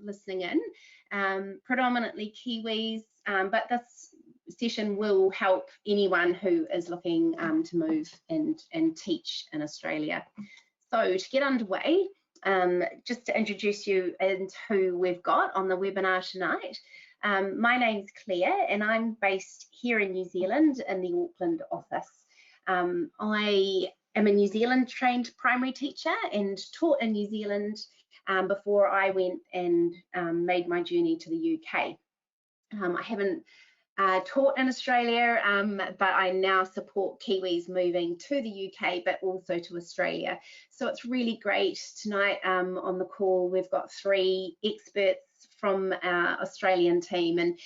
listening in, predominantly Kiwis, but this session will help anyone who is looking to move and teach in Australia. So to get underway, just to introduce you into who we've got on the webinar tonight. My name's Claire and I'm based here in New Zealand in the Auckland office. I am a New Zealand trained primary teacher and taught in New Zealand before I went and made my journey to the UK. I haven't taught in Australia, but I now support Kiwis moving to the UK, but also to Australia. So it's really great tonight on the call. We've got 3 experts from our Australian team, and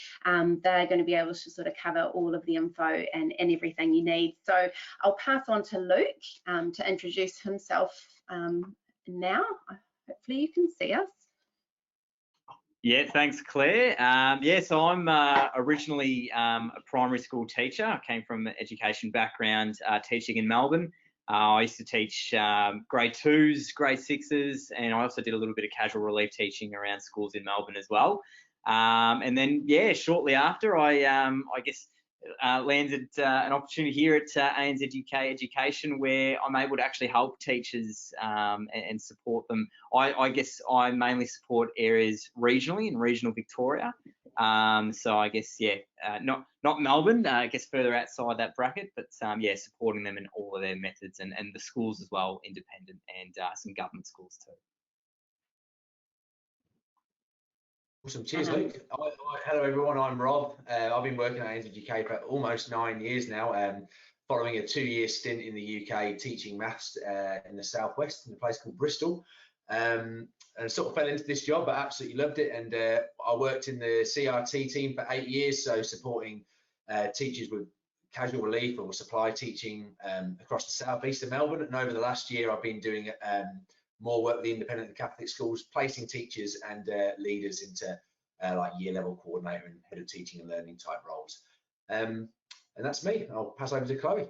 they're going to be able to sort of cover all of the info and everything you need. So I'll pass on to Luke to introduce himself now. Hopefully you can see us. Yeah, thanks, Claire. So I'm originally a primary school teacher. I came from an education background, teaching in Melbourne. I used to teach grade 2s, grade 6s, and I also did a little bit of casual relief teaching around schools in Melbourne as well. And then, yeah, shortly after, I guess landed an opportunity here at ANZUK Education, where I'm able to actually help teachers and support them. I guess I mainly support areas regionally in regional Victoria. So I guess, yeah, not Melbourne, I guess further outside that bracket, but yeah, supporting them in all of their methods and the schools as well, independent and some government schools too. Awesome, cheers Luke. Hello everyone, I'm Rob. I've been working at ANZUK for almost 9 years now, following a 2-year stint in the UK teaching maths in the southwest in a place called Bristol. And sort of fell into this job, but absolutely loved it. And I worked in the CRT team for 8 years, so supporting teachers with casual relief or supply teaching across the southeast of Melbourne. And over the last year, I've been doing more work with the independent and Catholic schools, placing teachers and leaders into like year level coordinator and head of teaching and learning type roles. And that's me. I'll pass over to Chloe.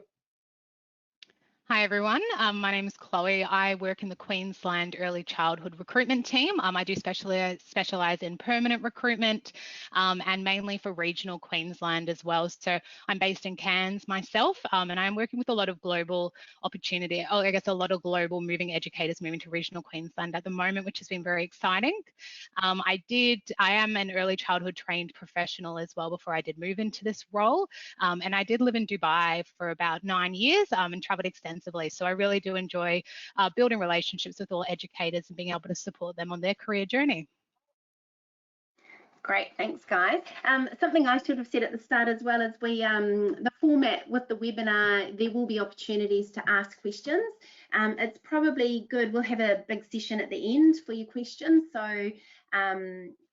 Hi everyone, my name is Chloe. I work in the Queensland Early Childhood Recruitment Team. I do specialise in permanent recruitment and mainly for regional Queensland as well. So I'm based in Cairns myself, and I'm working with a lot of global opportunity, I guess a lot of global moving educators moving to regional Queensland at the moment, which has been very exciting. I am an early childhood trained professional as well before I did move into this role, and I did live in Dubai for about 9 years and travelled extensively. So I really do enjoy building relationships with all educators and being able to support them on their career journey. Great, thanks guys. Something I should have said at the start as well is the format with the webinar, there will be opportunities to ask questions. It's probably good, we'll have a big session at the end for your questions, so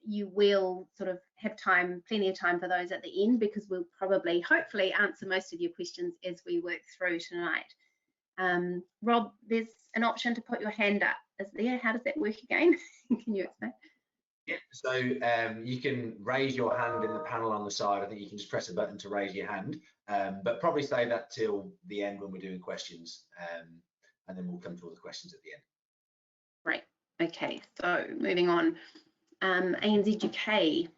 you will sort of have plenty of time for those at the end, because we'll probably hopefully answer most of your questions as we work through tonight. Rob, there's an option to put your hand up, is there? How does that work again? Can you explain? Yeah, so you can raise your hand in the panel on the side. I think you can just press a button to raise your hand, but probably save that till the end when we're doing questions, and then we'll come to all the questions at the end. Great, okay, so moving on. ANZUK.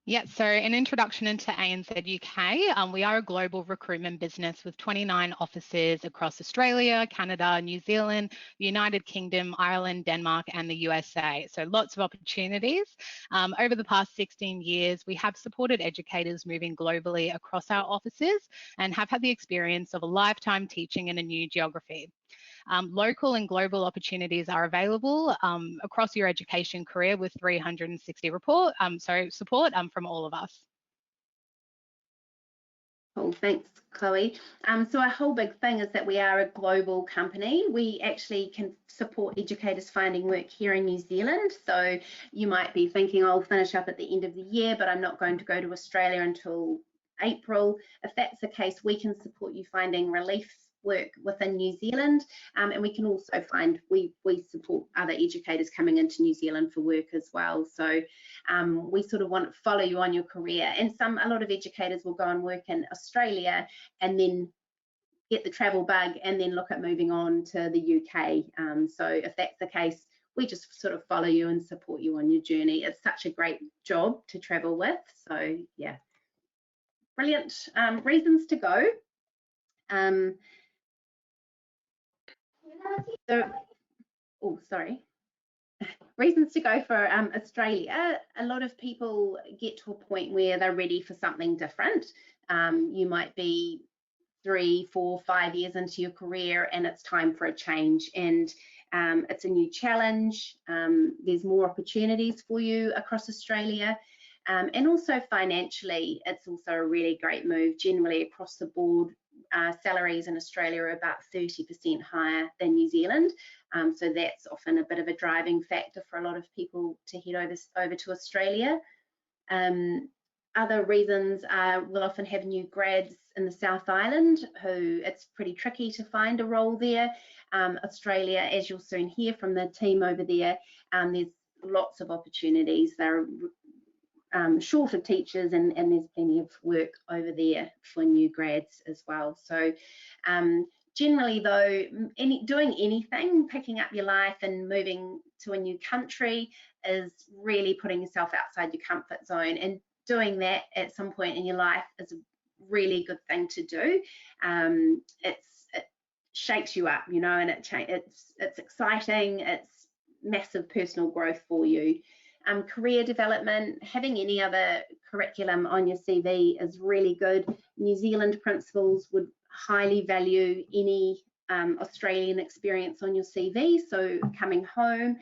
Yeah, so an introduction into ANZ UK. We are a global recruitment business with 29 offices across Australia, Canada, New Zealand, the United Kingdom, Ireland, Denmark, and the USA. So lots of opportunities. Over the past 16 years, we have supported educators moving globally across our offices and have had the experience of a lifetime teaching in a new geography. Local and global opportunities are available across your education career with 360 support from all of us. Cool, thanks Chloe. So our whole big thing is that we are a global company. We actually can support educators finding work here in New Zealand. So you might be thinking, I'll finish up at the end of the year, but I'm not going to go to Australia until April. If that's the case, we can support you finding relief work within New Zealand, and we can also find we support other educators coming into New Zealand for work as well. So we sort of want to follow you on your career, and a lot of educators will go and work in Australia and then get the travel bug and then look at moving on to the UK. So if that's the case, we just sort of follow you and support you on your journey. It's such a great job to travel with. So yeah, brilliant reasons to go. Reasons to go for Australia. A lot of people get to a point where they're ready for something different. You might be 3, 4, 5 years into your career and it's time for a change, and it's a new challenge. There's more opportunities for you across Australia, and also financially it's also a really great move. Generally across the board, salaries in Australia are about 30% higher than New Zealand, so that's often a bit of a driving factor for a lot of people to head over to Australia. Other reasons are we'll often have new grads in the South Island who it's pretty tricky to find a role there. Australia, as you'll soon hear from the team over there, there's lots of opportunities. They're short of teachers, and there's plenty of work over there for new grads as well. So generally though, doing anything, picking up your life and moving to a new country is really putting yourself outside your comfort zone, and doing that at some point in your life is a really good thing to do. It shakes you up, you know, and it's exciting. It's massive personal growth for you. Career development, having any other curriculum on your CV is really good. New Zealand principals would highly value any Australian experience on your CV, so coming home,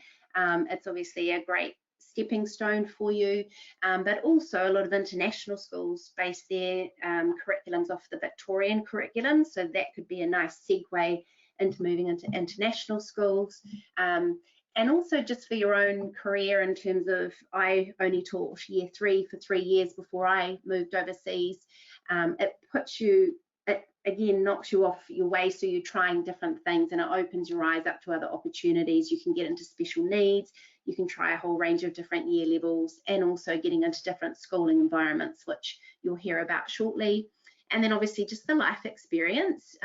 it's obviously a great stepping stone for you, but also a lot of international schools base their curriculums off the Victorian curriculum, so that could be a nice segue into moving into international schools. And also just for your own career, in terms of, I only taught year 3 for 3 years before I moved overseas. It puts you, it again knocks you off your way, so you're trying different things, and it opens your eyes up to other opportunities. You can get into special needs, you can try a whole range of different year levels, and also getting into different schooling environments, which you'll hear about shortly. And then obviously just the life experience,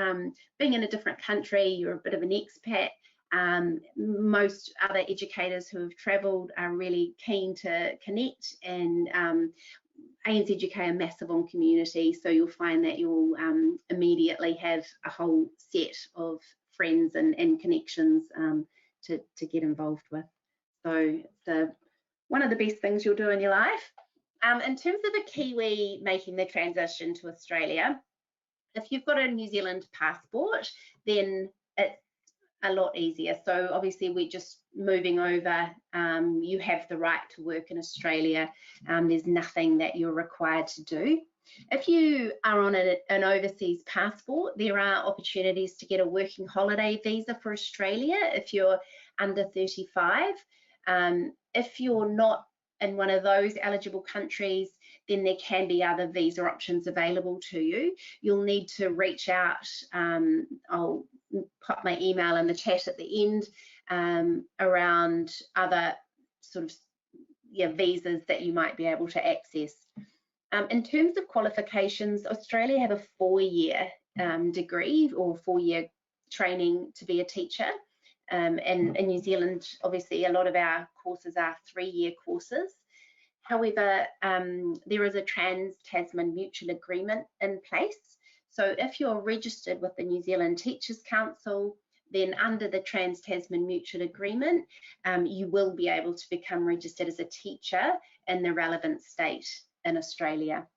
being in a different country, you're a bit of an expat. Most other educators who have travelled are really keen to connect, and ANZUK are massive on community, so you'll find that you'll immediately have a whole set of friends and connections to get involved with. So it's one of the best things you'll do in your life. In terms of a Kiwi making the transition to Australia, if you've got a New Zealand passport, then it's a lot easier. So obviously we're just moving over, you have the right to work in Australia. There's nothing that you're required to do. If you are on an overseas passport, there are opportunities to get a working holiday visa for Australia if you're under 35. If you're not in one of those eligible countries, then there can be other visa options available to you. You'll need to reach out. I'll pop my email in the chat at the end around other sort of visas that you might be able to access. In terms of qualifications, Australia have a 4-year degree or 4-year training to be a teacher. And in New Zealand, obviously, a lot of our courses are 3-year courses. However, there is a Trans-Tasman Mutual Agreement in place. So if you're registered with the New Zealand Teachers Council, then under the Trans-Tasman Mutual Agreement, you will be able to become registered as a teacher in the relevant state in Australia.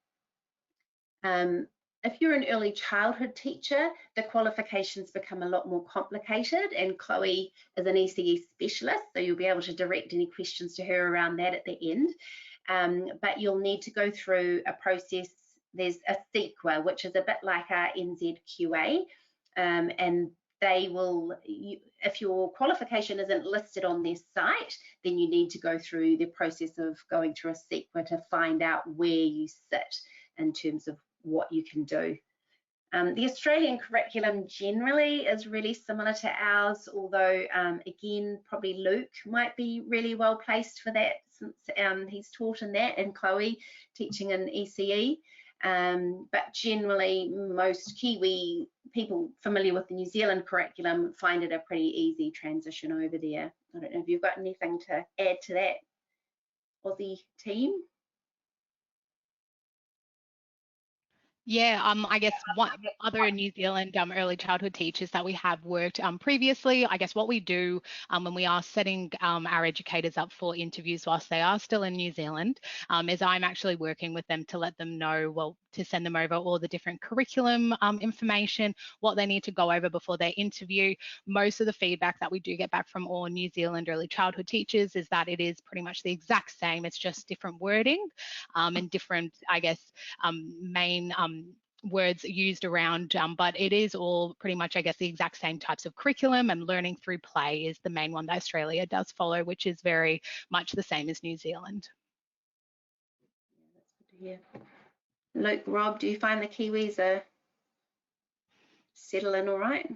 If you're an early childhood teacher, the qualifications become a lot more complicated, and Chloe is an ECE specialist, so you'll be able to direct any questions to her around that at the end. But you'll need to go through a process. There's a CEQA, which is a bit like our NZQA, and they will, if your qualification isn't listed on their site, then you need to go through the process of going through a CEQA to find out where you sit in terms of what you can do. The Australian curriculum generally is really similar to ours, although again, probably Luke might be really well placed for that, since he's taught in that, and Chloe teaching in ECE. But generally, most Kiwi people familiar with the New Zealand curriculum find it a pretty easy transition over there. I don't know if you've got anything to add to that, Aussie team. Yeah, I guess one other New Zealand early childhood teachers that we have worked previously, I guess what we do when we are setting our educators up for interviews whilst they are still in New Zealand is I'm actually working with them to let them know, well, to send them over all the different curriculum information, what they need to go over before their interview. Most of the feedback that we do get back from all New Zealand early childhood teachers is that it is pretty much the exact same. It's just different wording and different, I guess, main words used around, but it is all pretty much, I guess, the exact same types of curriculum, and learning through play is the main one that Australia does follow, which is very much the same as New Zealand. That's good to hear. Luke, Rob, do you find the Kiwis are settling all right?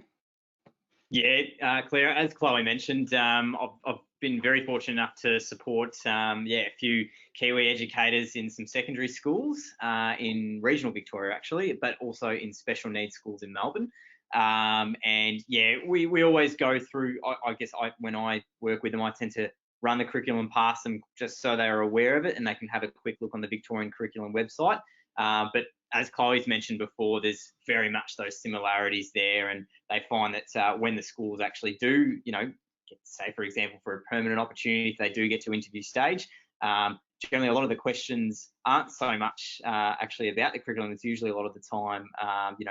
Yeah, Claire, as Chloe mentioned, I've been very fortunate enough to support a few Kiwi educators in some secondary schools in regional Victoria, actually, but also in special needs schools in Melbourne. And yeah, we always go through, I guess when I work with them, I tend to run the curriculum past them just so they are aware of it and they can have a quick look on the Victorian curriculum website. But as Chloe's mentioned before, there's very much those similarities there, and they find that when the schools actually do, say for example, for a permanent opportunity, if they do get to interview stage, generally a lot of the questions aren't so much actually about the curriculum. It's usually a lot of the time,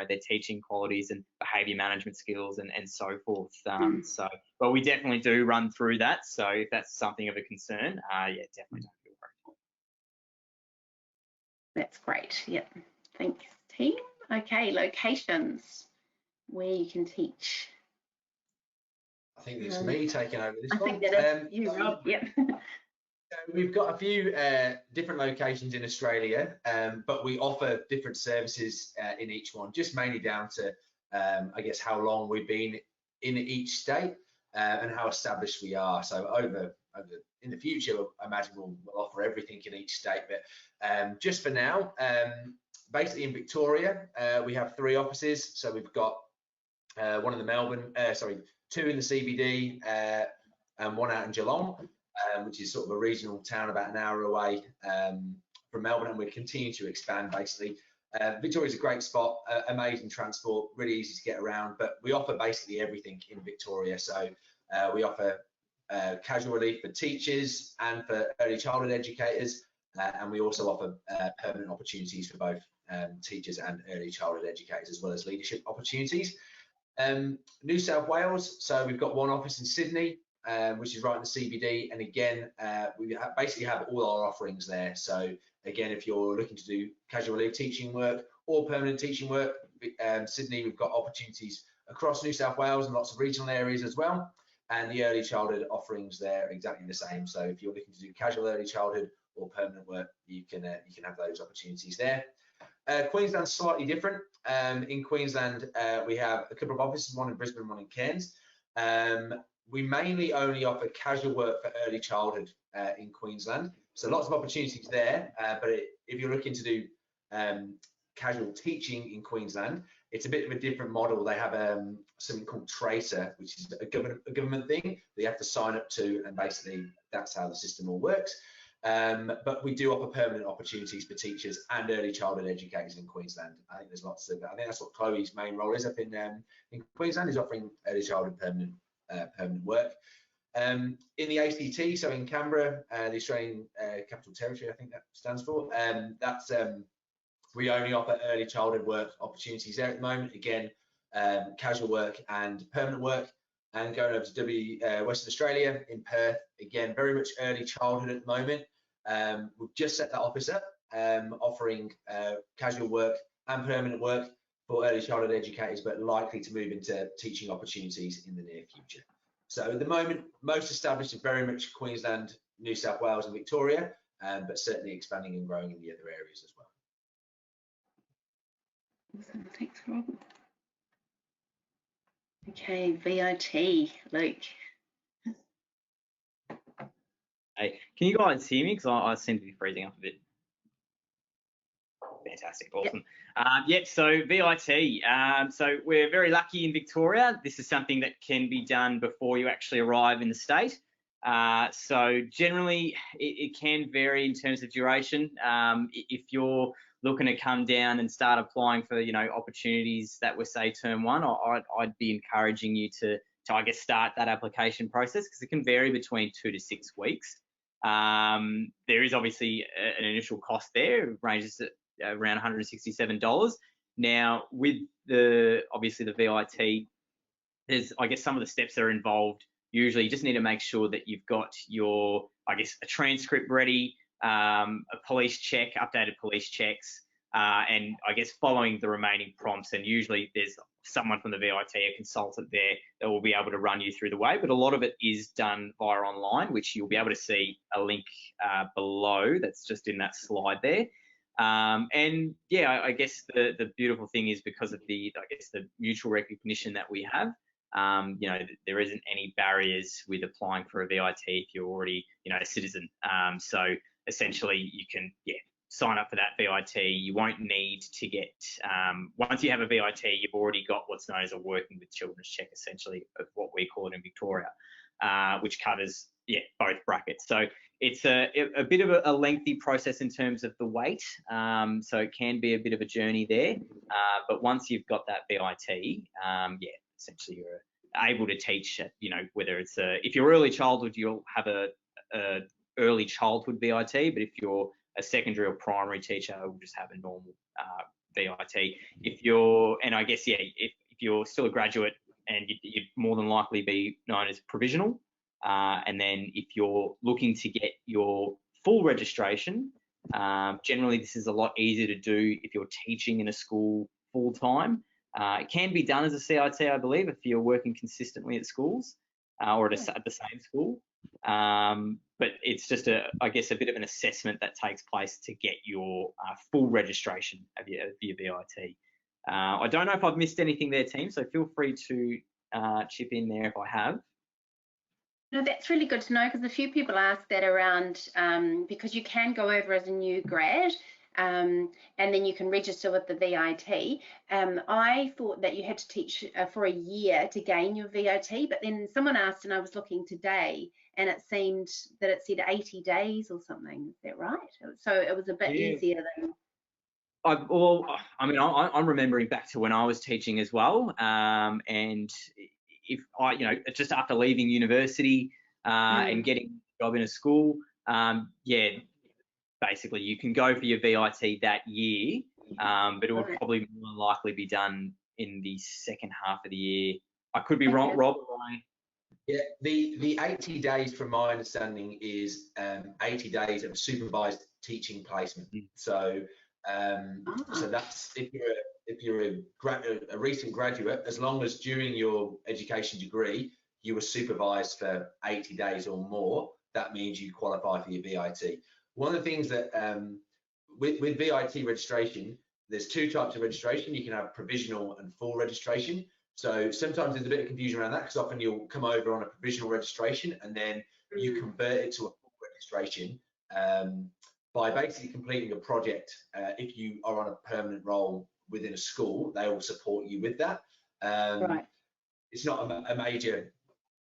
their teaching qualities and behaviour management skills and so forth. But we definitely do run through that. So if that's something of a concern, yeah, definitely don't feel worried. That's great. Yep. Thanks, team. Okay, locations where you can teach. I think it's me taking over this one. I think that is you, Rob. Yep. We've got a few different locations in Australia, but we offer different services in each one, just mainly down to, I guess, how long we've been in each state and how established we are. So over in the future, I imagine we'll offer everything in each state. But just for now, basically in Victoria, we have 3 offices. So we've got one in the Melbourne, 2 in the CBD and 1 out in Geelong. Which is sort of a regional town about an hour away from Melbourne, and we're continuing to expand basically. Victoria's a great spot, amazing transport, really easy to get around, but we offer basically everything in Victoria. So we offer casual relief for teachers and for early childhood educators, and we also offer permanent opportunities for both teachers and early childhood educators, as well as leadership opportunities. New South Wales, so we've got 1 office in Sydney, which is right in the CBD, and again we basically have all our offerings there. So again, if you're looking to do casual relief teaching work or permanent teaching work, Sydney, we've got opportunities across New South Wales and lots of regional areas as well, and the early childhood offerings there are exactly the same. So if you're looking to do casual early childhood or permanent work, you can have those opportunities there. Queensland's slightly different. In Queensland, we have a couple of offices, 1 in Brisbane, 1 in Cairns. We mainly only offer casual work for early childhood in Queensland, so lots of opportunities there. But if you're looking to do casual teaching in Queensland, it's a bit of a different model. They have something called Tracer, which is a government thing that you have to sign up to, and basically that's how the system all works. But we do offer permanent opportunities for teachers and early childhood educators in Queensland. I think there's lots of. I think that's what Chloe's main role is up in Queensland, is offering early childhood permanent work. In the ACT, so in Canberra, the Australian Capital Territory, I think that stands for, that's we only offer early childhood work opportunities there at the moment. Again, casual work and permanent work. And going over to Western Australia in Perth, again, very much early childhood at the moment. We've just set that office up, offering casual work and permanent work for early childhood educators, but likely to move into teaching opportunities in the near future. So at the moment, most established are very much Queensland, New South Wales and Victoria, but certainly expanding and growing in the other areas as well. Awesome. Thanks, Rob. Okay, VIT, Luke. Hey, can you guys hear me? Because I seem to be freezing up a bit. Fantastic, awesome. Yep, so VIT. So we're very lucky in Victoria. This is something that can be done before you actually arrive in the state. So generally, it can vary in terms of duration. If you're looking to come down and start applying for, you know, opportunities that were, say, term one, I'd be encouraging you to I guess, start that application process, because it can vary between 2 to 6 weeks. There is obviously an initial cost there. It ranges at around $167. Now, with obviously the VIT, there's, I guess, some of the steps that are involved. Usually you just need to make sure that you've got your, I guess, a transcript ready, a police check, updated police checks, and I guess following the remaining prompts. And usually there's someone from the VIT, a consultant there, that will be able to run you through the way. But a lot of it is done via online, which you'll be able to see a link below that's just in that slide there. And yeah, I guess the beautiful thing is, because of the mutual recognition that we have, you know, there isn't any barriers with applying for a VIT if you're already, you know, a citizen. So essentially you can, sign up for that VIT. You won't need to get, once you have a VIT, you've already got what's known as a working with children's check, essentially, of what we call it in Victoria, which covers, both brackets. So it's a bit of a lengthy process in terms of the wait. So it can be a bit of a journey there. But once you've got that VIT, essentially you're able to teach, you know, whether it's if you're early childhood, you'll have a early childhood VIT, but if you're a secondary or primary teacher, will just have a normal VIT. If you're still a graduate, and you'd more than likely be known as provisional. And then if you're looking to get your full registration, generally this is a lot easier to do if you're teaching in a school full time. It can be done as a CIT, I believe, if you're working consistently at schools or at the same school. But it's just I guess a bit of an assessment that takes place to get your full registration of your VIT. I don't know if I've missed anything there, team, so feel free to chip in there if I have. No, that's really good to know, because a few people ask that around, because you can go over as a new grad, and then you can register with the VIT. I thought that you had to teach for a year to gain your VIT, but then someone asked, and I was looking today, and it seemed that it said 80 days or something. Is that right? So it was a bit easier than... I'm remembering back to when I was teaching as well, and if I, just after leaving university and getting a job in a school, basically you can go for your VIT that year, but it would probably more than likely be done in the second half of the year. I could be wrong, Rob. Yeah, the 80 days, from my understanding, is 80 days of supervised teaching placement. So so that's if you're a recent graduate, as long as during your education degree you were supervised for 80 days or more, that means you qualify for your VIT. One of the things that with VIT registration, there's two types of registration. You can have provisional and full registration. So sometimes there's a bit of confusion around that, because often you'll come over on a provisional registration and then you convert it to a full registration by basically completing a project. If you are on a permanent role within a school, they will support you with that. It's not a major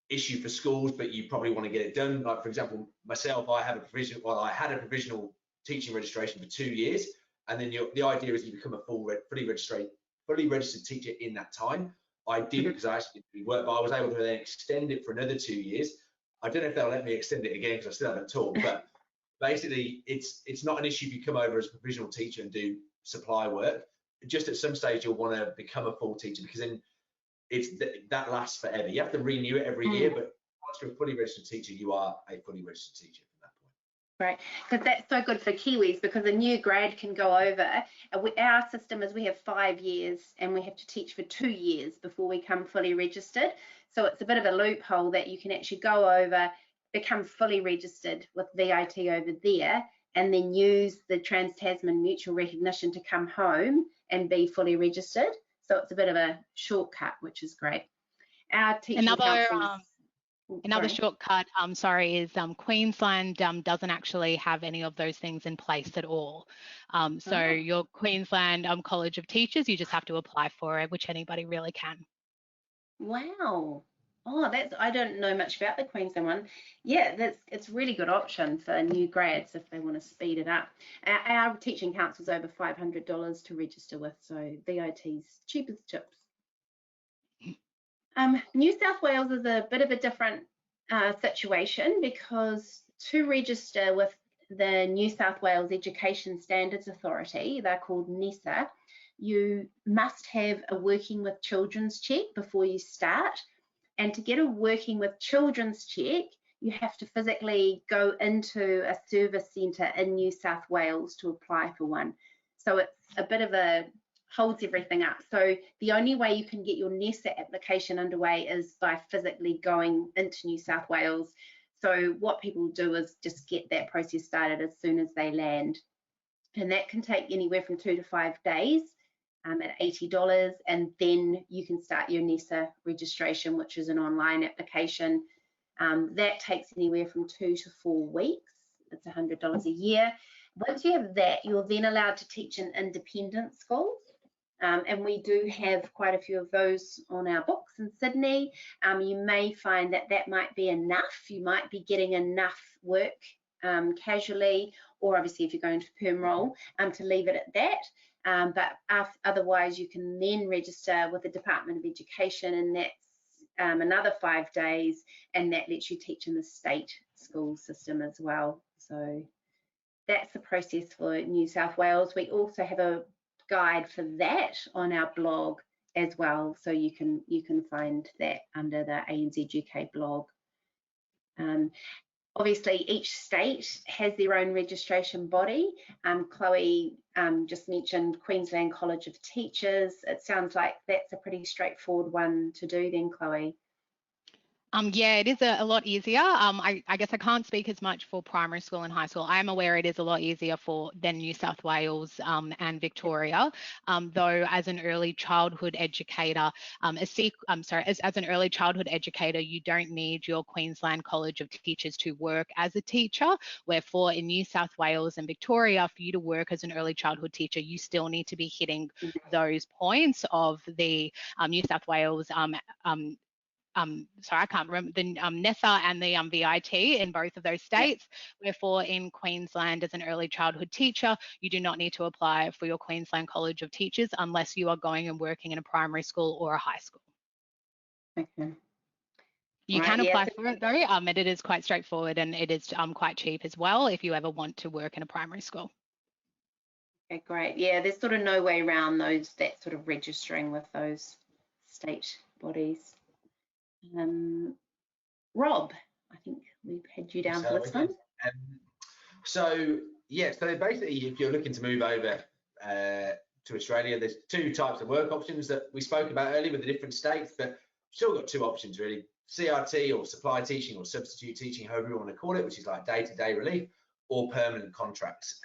issue for schools, but you probably want to get it done. Like, for example, myself, I had a provisional teaching registration for 2 years, and then the idea is you become a fully registered teacher in that time. I did, because I actually did work, but I was able to then extend it for another 2 years. I don't know if they'll let me extend it again, because I still haven't taught, but basically it's not an issue if you come over as a provisional teacher and do supply work. Just at some stage you'll want to become a full teacher, because then that lasts forever. You have to renew it every year, but once you're a fully registered teacher, you are a fully registered teacher from that point. Right, because that's so good for Kiwis, because a new grad can go over. Our system is we have 5 years and we have to teach for 2 years before we come fully registered. So it's a bit of a loophole that you can actually go over, become fully registered with VIT over there, and then use the Trans-Tasman mutual recognition to come home and be fully registered. So it's a bit of a shortcut, which is great. Our teaching councils... Another Sorry. shortcut, sorry, is Queensland doesn't actually have any of those things in place at all. So Oh. your Queensland College of Teachers, you just have to apply for it, which anybody really can. Wow. Oh, I don't know much about the Queensland one. Yeah, it's a really good option for new grads if they want to speed it up. Our teaching council's over $500 to register with, so VIT's cheap as chips. New South Wales is a bit of a different situation, because to register with the New South Wales Education Standards Authority, they're called NESA, you must have a working with children's check before you start. And to get a working with children's check, you have to physically go into a service centre in New South Wales to apply for one. So it's a bit of a holds everything up. So the only way you can get your NESA application underway is by physically going into New South Wales. So what people do is just get that process started as soon as they land. And that can take anywhere from 2 to 5 days. At $80, and then you can start your NESA registration, which is an online application. That takes anywhere from 2 to 4 weeks. It's $100 a year. Once you have that, you're then allowed to teach in independent schools, and we do have quite a few of those on our books in Sydney. You may find that that might be enough. You might be getting enough work casually, or obviously if you're going to perm role, to leave it at that. But otherwise, you can then register with the Department of Education, and that's another 5 days, and that lets you teach in the state school system as well. So that's the process for New South Wales. We also have a guide for that on our blog as well, so you can find that under the ANZUK blog. Obviously, each state has their own registration body. Chloe just mentioned Queensland College of Teachers. It sounds like that's a pretty straightforward one to do then, Chloe. Yeah, it is a lot easier. I guess I can't speak as much for primary school and high school. I'm aware it is a lot easier than New South Wales and Victoria, though as an early childhood educator, as an early childhood educator, you don't need your Queensland College of Teachers to work as a teacher, wherefore in New South Wales and Victoria, for you to work as an early childhood teacher, you still need to be hitting those points of the New South Wales sorry, I can't remember the NESA and the VIT in both of those states. Wherefore, in Queensland, as an early childhood teacher, you do not need to apply for your Queensland College of Teachers unless you are going and working in a primary school or a high school. Okay. You can apply for it though, and it is quite straightforward, and it is quite cheap as well if you ever want to work in a primary school. Okay, great. Yeah, there's sort of no way around that sort of registering with those state bodies. Rob, I think we've had you down for this one. So basically, if you're looking to move over to Australia, there's 2 types of work options that we spoke about earlier with the different states, but still got 2 options really: CRT, or supply teaching, or substitute teaching, however you want to call it, which is like day-to-day relief, or permanent contracts.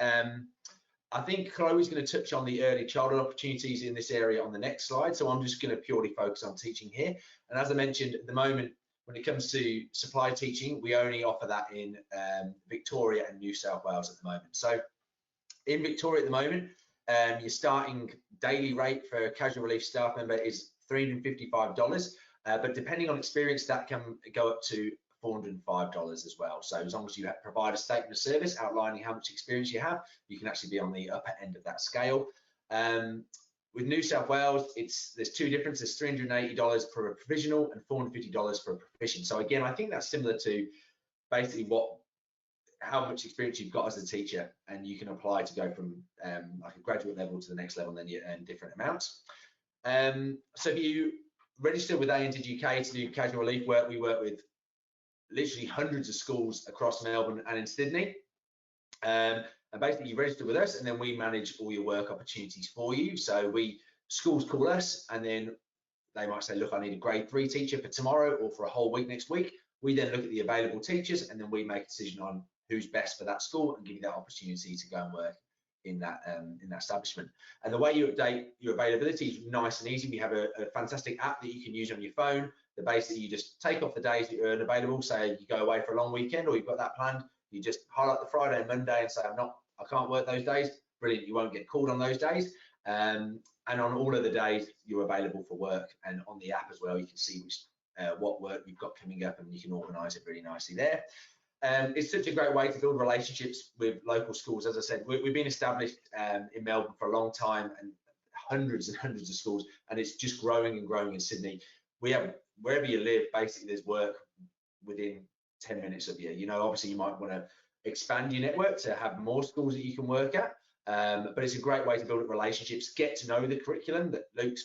I think Chloe's going to touch on the early childhood opportunities in this area on the next slide, so I'm just going to purely focus on teaching here. And as I mentioned, at the moment, when it comes to supply teaching, we only offer that in Victoria and New South Wales at the moment. So in Victoria at the moment, your starting daily rate for a casual relief staff member is $355, but depending on experience, that can go up to $405 as well. So as long as you provide a statement of service outlining how much experience you have, you can actually be on the upper end of that scale. With New South Wales, there's 2 differences: $380 for a provisional and $450 for a proficient. So again, I think that's similar to basically how much experience you've got as a teacher, and you can apply to go from like a graduate level to the next level, and then you earn different amounts. So if you register with ANZUK to do casual relief work, we work with literally hundreds of schools across Melbourne and in Sydney. And basically you register with us, and then we manage all your work opportunities for you. So schools call us, and then they might say, look, I need a grade 3 teacher for tomorrow or for a whole week next week. We then look at the available teachers, and then we make a decision on who's best for that school and give you that opportunity to go and work in that establishment. And the way you update your availability is nice and easy. We have a fantastic app that you can use on your phone. The basically you just take off the days that you're available. Say you go away for a long weekend or you've got that planned. You just highlight the Friday and Monday and say I can't work those days. Brilliant, you won't get called on those days. And on all of the days you're available for work, and on the app as well, you can see what work you've got coming up, and you can organise it really nicely there. It's such a great way to build relationships with local schools. As I said, we've been established in Melbourne for a long time, and hundreds and hundreds of schools, and it's just growing and growing in Sydney. We have, wherever you live, basically there's work within 10 minutes of you. You know, obviously you might want to expand your network to have more schools that you can work at, but it's a great way to build up relationships, get to know the curriculum that Luke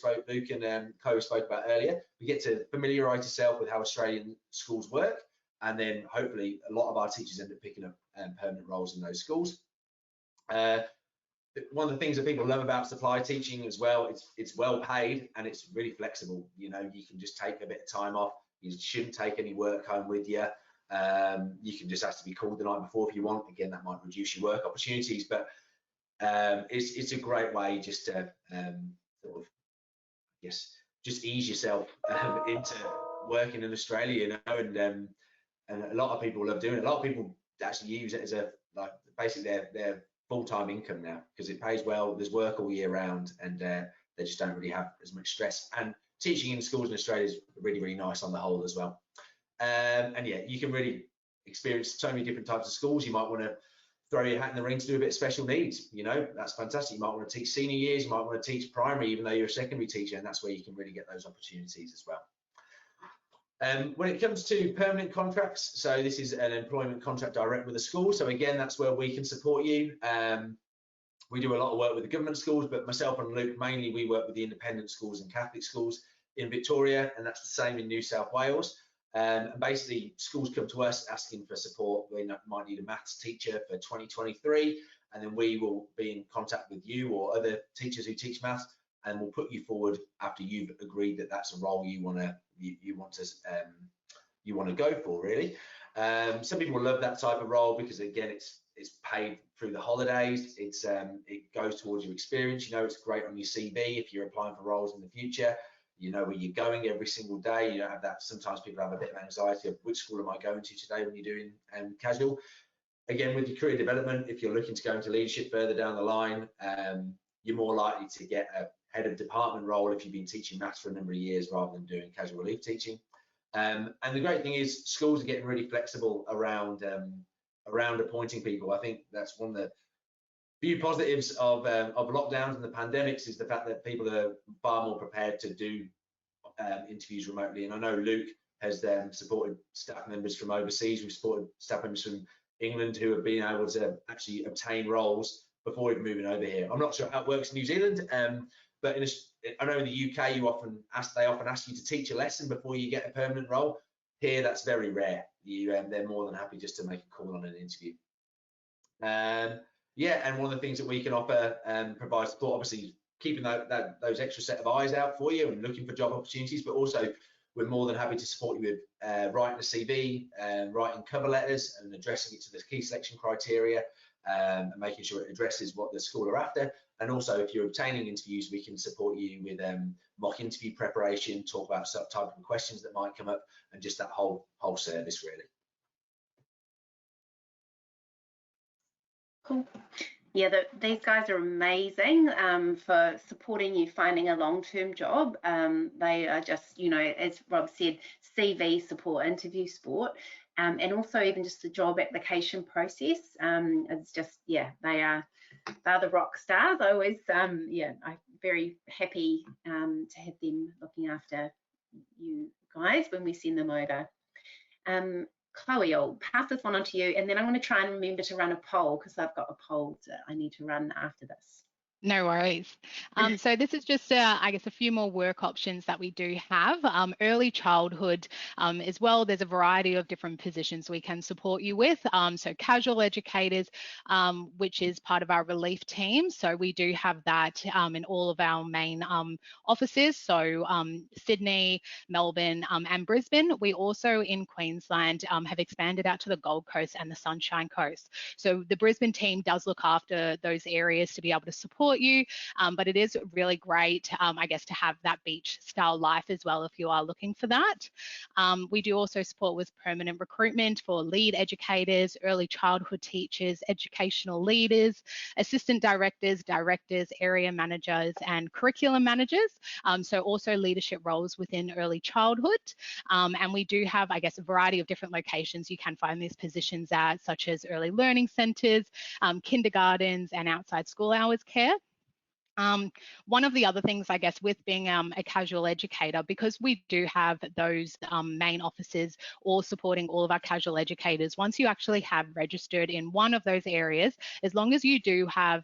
and Chloe spoke about earlier. We get to familiarise yourself with how Australian schools work, and then hopefully a lot of our teachers end up picking up permanent roles in those schools. One of the things that people love about supply teaching as well, it's well paid and it's really flexible. You know, you can just take a bit of time off. You shouldn't take any work home with you. You can just ask to be called the night before if you want. Again, that might reduce your work opportunities, but it's a great way just to sort of, I guess, just ease yourself into working in Australia, you know, and a lot of people love doing it. A lot of people actually use it as basically their full-time income now, because it pays well, there's work all year round, and they just don't really have as much stress. And teaching in schools in Australia is really, really nice on the whole as well. And yeah, you can really experience so many different types of schools. You might want to throw your hat in the ring to do a bit of special needs, you know, that's fantastic. You might want to teach senior years, you might want to teach primary, even though you're a secondary teacher, and that's where you can really get those opportunities as well. When it comes to permanent contracts, so this is an employment contract direct with the school. So again, that's where we can support you. We do a lot of work with the government schools, but myself and Luke, mainly we work with the independent schools and Catholic schools in Victoria, and that's the same in New South Wales. And basically, schools come to us asking for support. They might need a maths teacher for 2023, and then we will be in contact with you or other teachers who teach maths, and we'll put you forward after you've agreed that that's a role you want to go for, really. Some people love that type of role because, again, it's paid through the holidays. It goes towards your experience. You know, it's great on your CV if you're applying for roles in the future. You know where you're going every single day. You don't have that. Sometimes people have a bit of anxiety of which school am I going to today when you're doing casual. Again, with your career development, if you're looking to go into leadership further down the line, you're more likely to get a head of department role if you've been teaching maths for a number of years rather than doing casual relief teaching. And the great thing is schools are getting really flexible around appointing people. I think that's one of the few positives of lockdowns and the pandemics is the fact that people are far more prepared to do interviews remotely. And I know Luke has supported staff members from overseas. We've supported staff members from England who have been able to actually obtain roles before even moving over here. I'm not sure how it works in New Zealand, but I know in the UK they often ask you to teach a lesson before you get a permanent role. Here, that's very rare. They're more than happy just to make a call on an interview. Yeah, and one of the things that we can offer provide support, obviously keeping those extra set of eyes out for you and looking for job opportunities, but also we're more than happy to support you with writing a CV, writing cover letters and addressing it to the key selection criteria, and making sure it addresses what the school are after. And also, if you're obtaining interviews, we can support you with mock interview preparation, talk about some type of questions that might come up, and just that whole service, really. Cool. Yeah, these guys are amazing for supporting you finding a long-term job. They are just, you know, as Rob said, CV support, interview support, and also even just the job application process. It's just, yeah, they're the rock stars. I always, yeah, I'm very happy to have them looking after you guys when we send them over. Chloe, I'll pass this one on to you, and then I'm going to try and remember to run a poll because I've got a poll that I need to run after this. No worries. So this is just, I guess, a few more work options that we do have. Early childhood as well, there's a variety of different positions we can support you with. So casual educators, which is part of our relief team. So we do have that in all of our main offices. So Sydney, Melbourne and Brisbane. We also in Queensland have expanded out to the Gold Coast and the Sunshine Coast. So the Brisbane team does look after those areas to be able to support support you, but it is really great, I guess, to have that beach style life as well if you are looking for that. We do also support with permanent recruitment for lead educators, early childhood teachers, educational leaders, assistant directors, area managers, and curriculum managers. So also leadership roles within early childhood. And we do have, I guess, a variety of different locations you can find these positions at, such as early learning centres, kindergartens, and outside school hours care. One of the other things, I guess, with being a casual educator, because we do have those main offices all supporting all of our casual educators, once you actually have registered in one of those areas, as long as you do have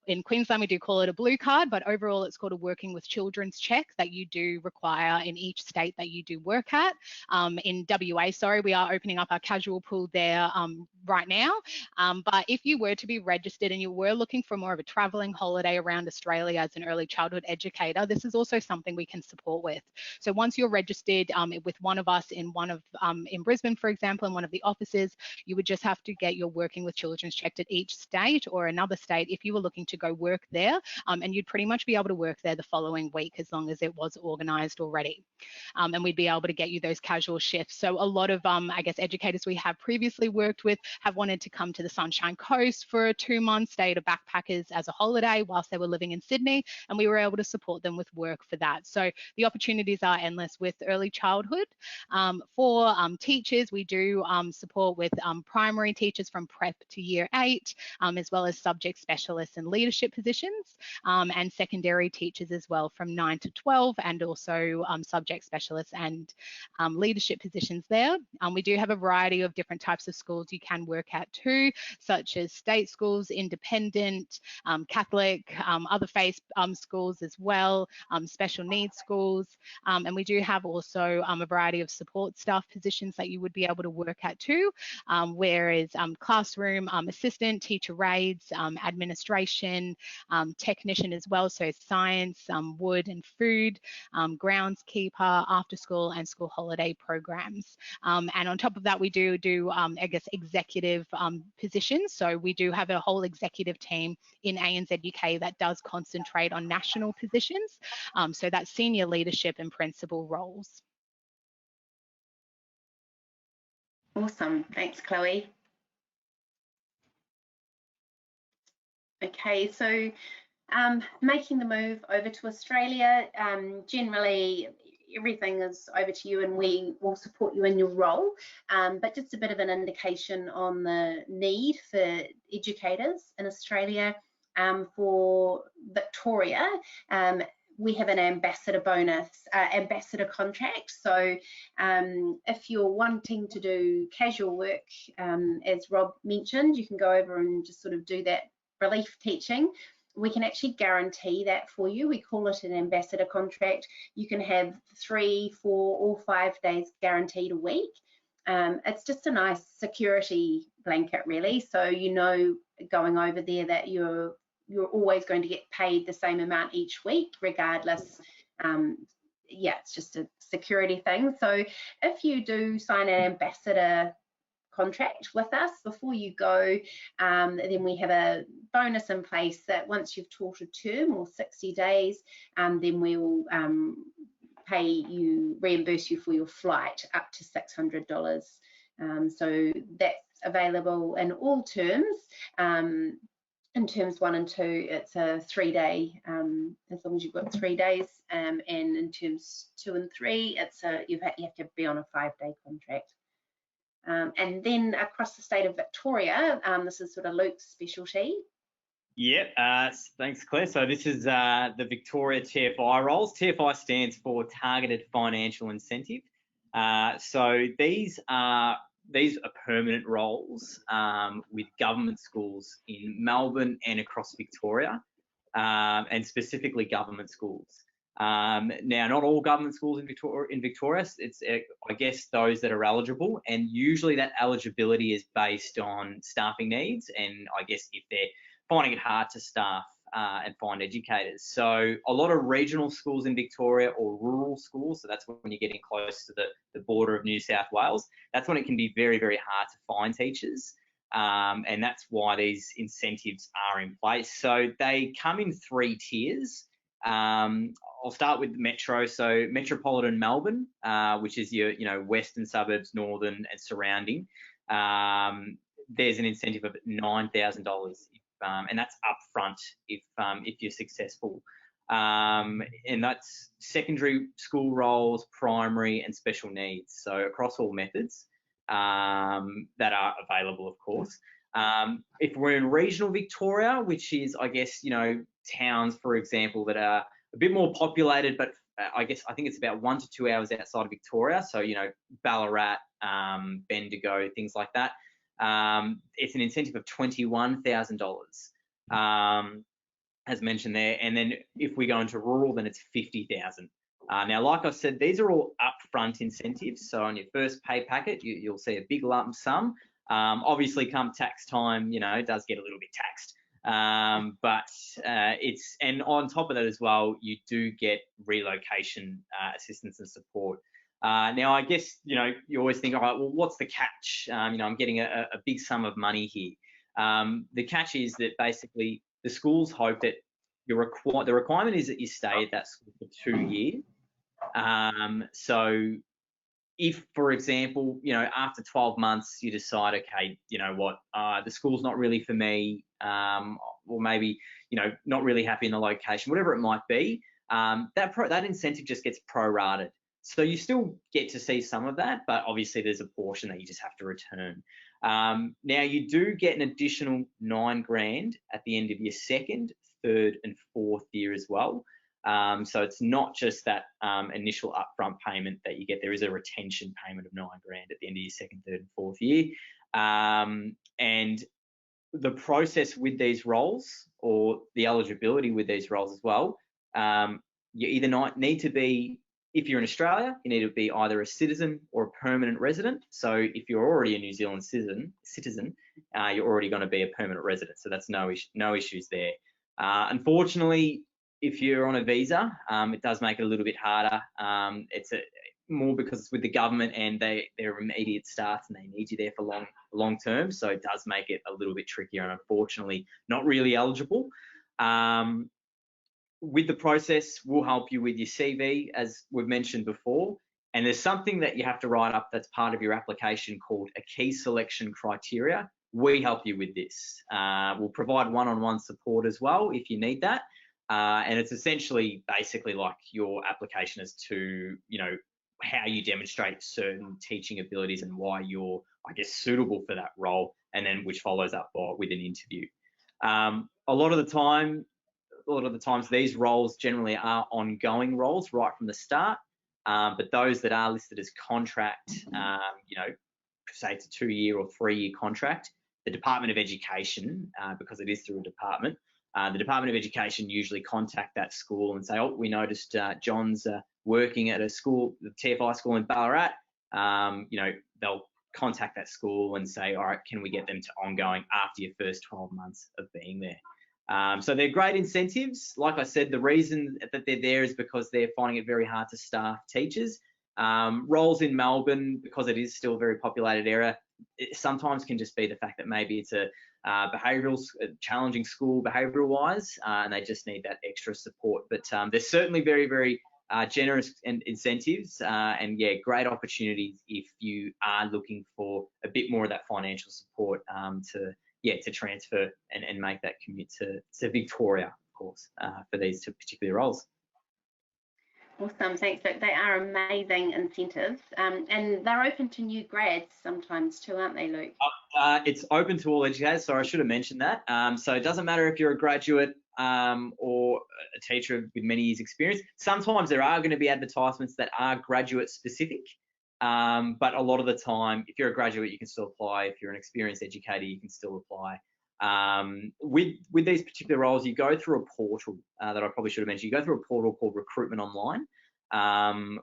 in Queensland we do call it a blue card, but overall it's called a working with children's check that you do require in each state that you do work at. In WA, sorry, we are opening up our casual pool there right now. But if you were to be registered and you were looking for more of a travelling holiday around Australia as an early childhood educator, this is also something we can support with. So once you're registered with one of us in Brisbane, for example, in one of the offices, you would just have to get your working with children's checked at each state or another state if you were looking to go work there, and you'd pretty much be able to work there the following week as long as it was organised already. And we'd be able to get you those casual shifts. So a lot of, I guess, educators we have previously worked with have wanted to come to the Sunshine Coast for 2 months, stay at backpackers as a holiday whilst they were living in Sydney, and we were able to support them with work for that. So the opportunities are endless with early childhood. For teachers, we do support with primary teachers from prep to year 8, as well as subject specialists and leadership positions, and secondary teachers as well from 9 to 12, and also subject specialists and leadership positions there. We do have a variety of different types of schools you can work at too, such as state schools, independent, Catholic, other faith schools as well, special needs schools, and we do have also a variety of support staff positions that you would be able to work at too, whereas classroom assistant, teacher aides, administration, technician as well, so science, wood and food, groundskeeper, after school and school holiday programs. And on top of that, we do I guess, executive positions. So we do have a whole executive team in ANZUK that does concentrate on national positions. So that's senior leadership and principal roles. Awesome, thanks Chloe. Okay, so making the move over to Australia, generally everything is over to you and we will support you in your role, but just a bit of an indication on the need for educators in Australia. For Victoria, we have an ambassador bonus, ambassador contract. So if you're wanting to do casual work, as Rob mentioned, you can go over and just sort of do that relief teaching. We can actually guarantee that for you. We call it an ambassador contract. You can have 3, 4 or 5 days guaranteed a week. It's just a nice security blanket really, so you know going over there that you're always going to get paid the same amount each week regardless. Yeah, it's just a security thing. So if you do sign an ambassador contract with us before you go, then we have a bonus in place that once you've taught a term or 60 days, then we will reimburse you for your flight up to $600. So that's available in all terms. In terms 1 and 2, it's a 3-day, as long as you've got 3 days, and in terms 2 and 3, it's you have to be on a 5-day contract. And then across the state of Victoria, this is sort of Luke's specialty. Yep, thanks Claire. So this is the Victoria TFI roles. TFI stands for Targeted Financial Incentive. So these are permanent roles with government schools in Melbourne and across Victoria, and specifically government schools. Now, not all government schools in Victoria, it's I guess those that are eligible, and usually that eligibility is based on staffing needs, and I guess if they're finding it hard to staff and find educators. So a lot of regional schools in Victoria or rural schools, so that's when you're getting close to the border of New South Wales, that's when it can be very, very hard to find teachers. and that's why these incentives are in place. So they come in 3 tiers. I'll start with Metro. So metropolitan Melbourne, which is your western suburbs, northern and surrounding. There's an incentive of $9,000, and that's upfront if you're successful. And that's secondary school roles, primary and special needs. So across all methods that are available, of course. If we're in regional Victoria, which is, I guess, towns, for example, that are a bit more populated, but I think it's about 1 to 2 hours outside of Victoria. So, Ballarat, Bendigo, things like that. It's an incentive of $21,000, as mentioned there. And then if we go into rural, then it's $50,000. Now, like I said, these are all upfront incentives. So on your first pay packet, you'll see a big lump sum. Obviously, come tax time, it does get a little bit taxed. But and on top of that as well, you do get relocation assistance and support. Now, I guess, you always think, all right, well, what's the catch? I'm getting a big sum of money here. The catch is that basically the schools hope that the requirement is that you stay at that school for 2 years. So if, for example, after 12 months you decide, okay, you know what, the school's not really for me, or maybe, not really happy in the location, whatever it might be, that incentive just gets prorated. So you still get to see some of that, but obviously there's a portion that you just have to return. Now you do get an additional $9,000 at the end of your second, third and fourth year as well. So it's not just that initial upfront payment that you get. There is a retention payment of $9,000 at the end of your second, third and fourth year. And the process with these roles, or the eligibility with these roles as well, you either need to be, if you're in Australia, you need to be either a citizen or a permanent resident. So if you're already a New Zealand citizen, you're already going to be a permanent resident. So that's no issues there. Unfortunately, if you're on a visa, it does make it a little bit harder. It's more because it's with the government and they're immediate starts and they need you there for long term. So it does make it a little bit trickier and unfortunately not really eligible. With the process, we'll help you with your CV, as we've mentioned before. And there's something that you have to write up that's part of your application called a key selection criteria. We help you with this. We'll provide one-on-one support as well if you need that. And it's essentially basically like your application as to, how you demonstrate certain teaching abilities and why you're, I guess, suitable for that role, and then which follows up with an interview. A lot of the times these roles generally are ongoing roles right from the start, but those that are listed as contract, say it's a 2-year or 3-year contract, the Department of Education, because it is through a department, the Department of Education usually contact that school and say, oh, we noticed John's working at a school, the TFI school in Ballarat. They'll contact that school and say, all right, can we get them to ongoing after your first 12 months of being there? So they're great incentives. Like I said, the reason that they're there is because they're finding it very hard to staff teachers. Roles in Melbourne, because it is still a very populated area, it sometimes can just be the fact that maybe it's a challenging school behavioural-wise, and they just need that extra support. But there's certainly very, very generous incentives, and yeah, great opportunities if you are looking for a bit more of that financial support to transfer and make that commute to Victoria, of course, for these two particular roles. Awesome, thanks, Luke. They are amazing incentives, and they're open to new grads sometimes too, aren't they, Luke? It's open to all educators, so I should have mentioned that. So it doesn't matter if you're a graduate or a teacher with many years experience. Sometimes there are going to be advertisements that are graduate specific, but a lot of the time, if you're a graduate, you can still apply. If you're an experienced educator, you can still apply. With these particular roles, you go through a portal that I probably should have mentioned. You go through a portal called Recruitment Online.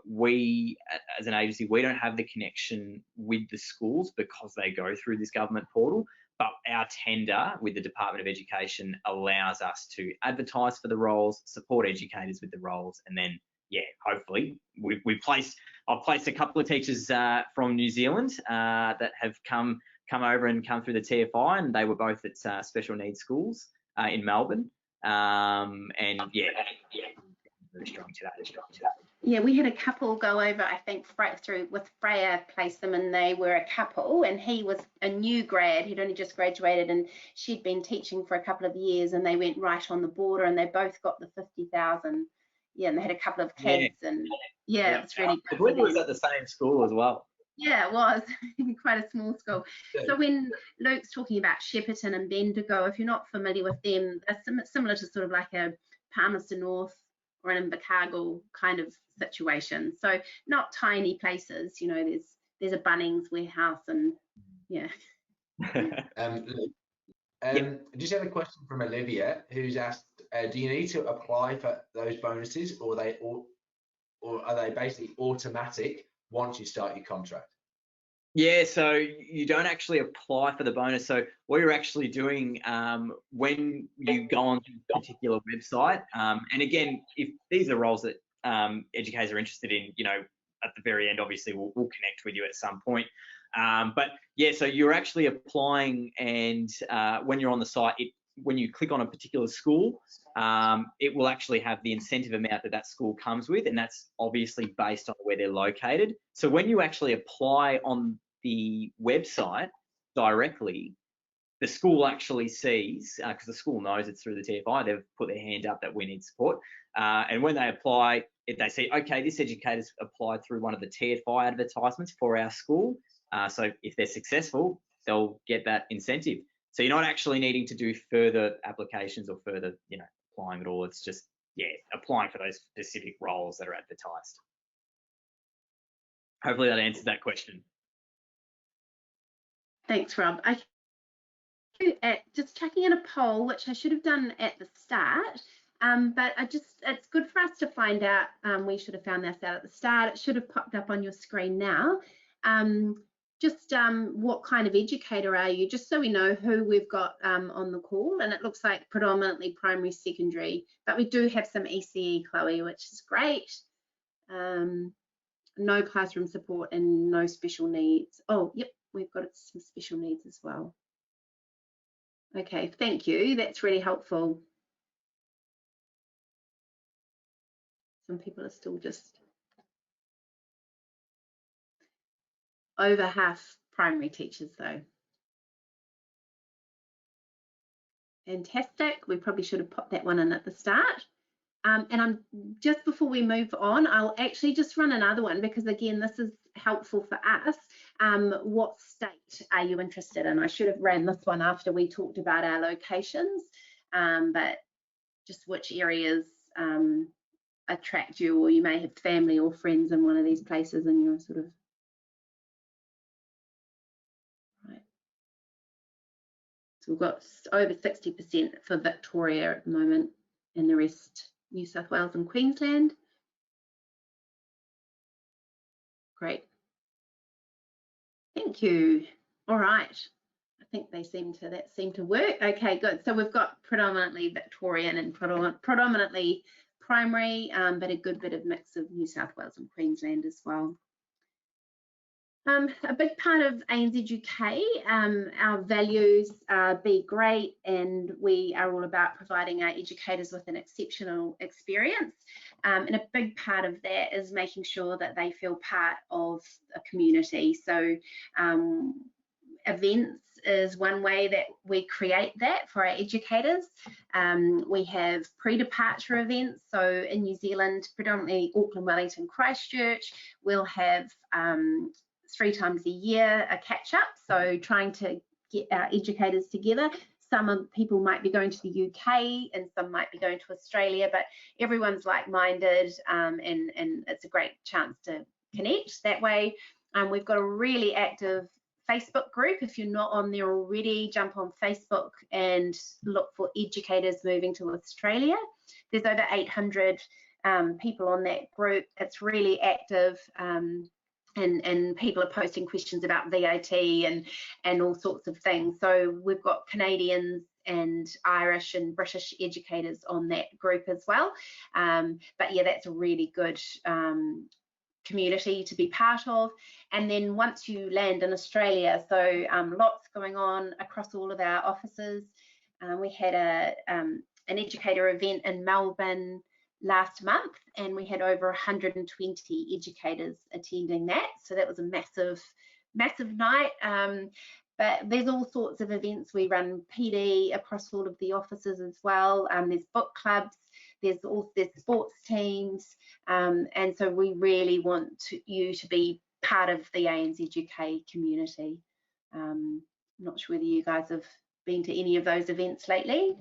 We, as an agency, we don't have the connection with the schools because they go through this government portal, but our tender with the Department of Education allows us to advertise for the roles, support educators with the roles, and then, yeah, hopefully I've placed a couple of teachers from New Zealand that have come come over and come through the TFI, and they were both at special needs schools in Melbourne. And yeah, very strong today. Yeah, we had a couple go over, I think, through with Freya, placed them, and they were a couple, and he was a new grad. He'd only just graduated, and she'd been teaching for a couple of years, and they went right on the border, and they both got the 50,000. Yeah, and they had a couple of kids, and yeah, it was really good. I believe it was at the same school as well. Yeah, it was quite a small school. So when Luke's talking about Shepparton and Bendigo, if you're not familiar with them, they're similar to sort of like a Palmerston North or an Invercargill kind of situation. So not tiny places, you know, there's a Bunnings warehouse, and yeah. Just have a question from Olivia, who's asked, do you need to apply for those bonuses, or are they basically automatic once you start your contract? Yeah, so you don't actually apply for the bonus. So what you're actually doing when you go on to a particular website, and again, if these are roles that educators are interested in, you know, at the very end, obviously we'll connect with you at some point. But yeah, so you're actually applying, and when you're on the site, when you click on a particular school, it will actually have the incentive amount that school comes with, and that's obviously based on where they're located. So when you actually apply on the website directly, the school actually sees, because the school knows it's through the TFI, they've put their hand up that we need support. And when they apply, if they see, okay, this educator's applied through one of the TFI advertisements for our school. So if they're successful, they'll get that incentive. So you're not actually needing to do further applications or further, you know, applying at all. It's just, yeah, applying for those specific roles that are advertised. Hopefully that answers that question. Thanks, Rob. Just checking in a poll, which I should have done at the start, but it's good for us to find out. We should have found this out at the start. It should have popped up on your screen now. What kind of educator are you, just so we know who we've got on the call. And it looks like predominantly primary, secondary, but we do have some ECE, Chloe, which is great. No classroom support and no special needs. Oh, yep, we've got some special needs as well. Okay, thank you. That's really helpful. Some people are still just over half primary teachers though. Fantastic. We probably should have popped that one in at the start. And I'm just before we move on, I'll actually just run another one, because again, this is helpful for us. What state are you interested in? I should have ran this one after we talked about our locations, but just which areas attract you, or you may have family or friends in one of these places and you're sort of, right. So we've got over 60% for Victoria at the moment, and the rest New South Wales and Queensland. Great. Thank you. All right. I think that seemed to work. Okay, good. So we've got predominantly Victorian and predominantly primary, but a good bit of mix of New South Wales and Queensland as well. A big part of ANZ UK, our values are be great, and we are all about providing our educators with an exceptional experience. And a big part of that is making sure that they feel part of a community. So events is one way that we create that for our educators. We have pre-departure events. So in New Zealand, predominantly Auckland, Wellington, Christchurch, we'll have 3 times a year a catch up, so trying to get our educators together. Some people might be going to the UK and some might be going to Australia, but everyone's like-minded, and it's a great chance to connect that way. We've got a really active Facebook group. If you're not on there already, jump on Facebook and look for educators moving to Australia. There's over 800 people on that group. It's really active. And people are posting questions about VAT and all sorts of things. So we've got Canadians and Irish and British educators on that group as well. But yeah, that's a really good community to be part of. And then once you land in Australia, so lots going on across all of our offices. We had an educator event in Melbourne last month, and we had over 120 educators attending that. So that was a massive night. But there's all sorts of events. We run PD across all of the offices as well. There's book clubs, there's sports teams, and so we really want you to be part of the ANZUK community. Not sure whether you guys have been to any of those events lately.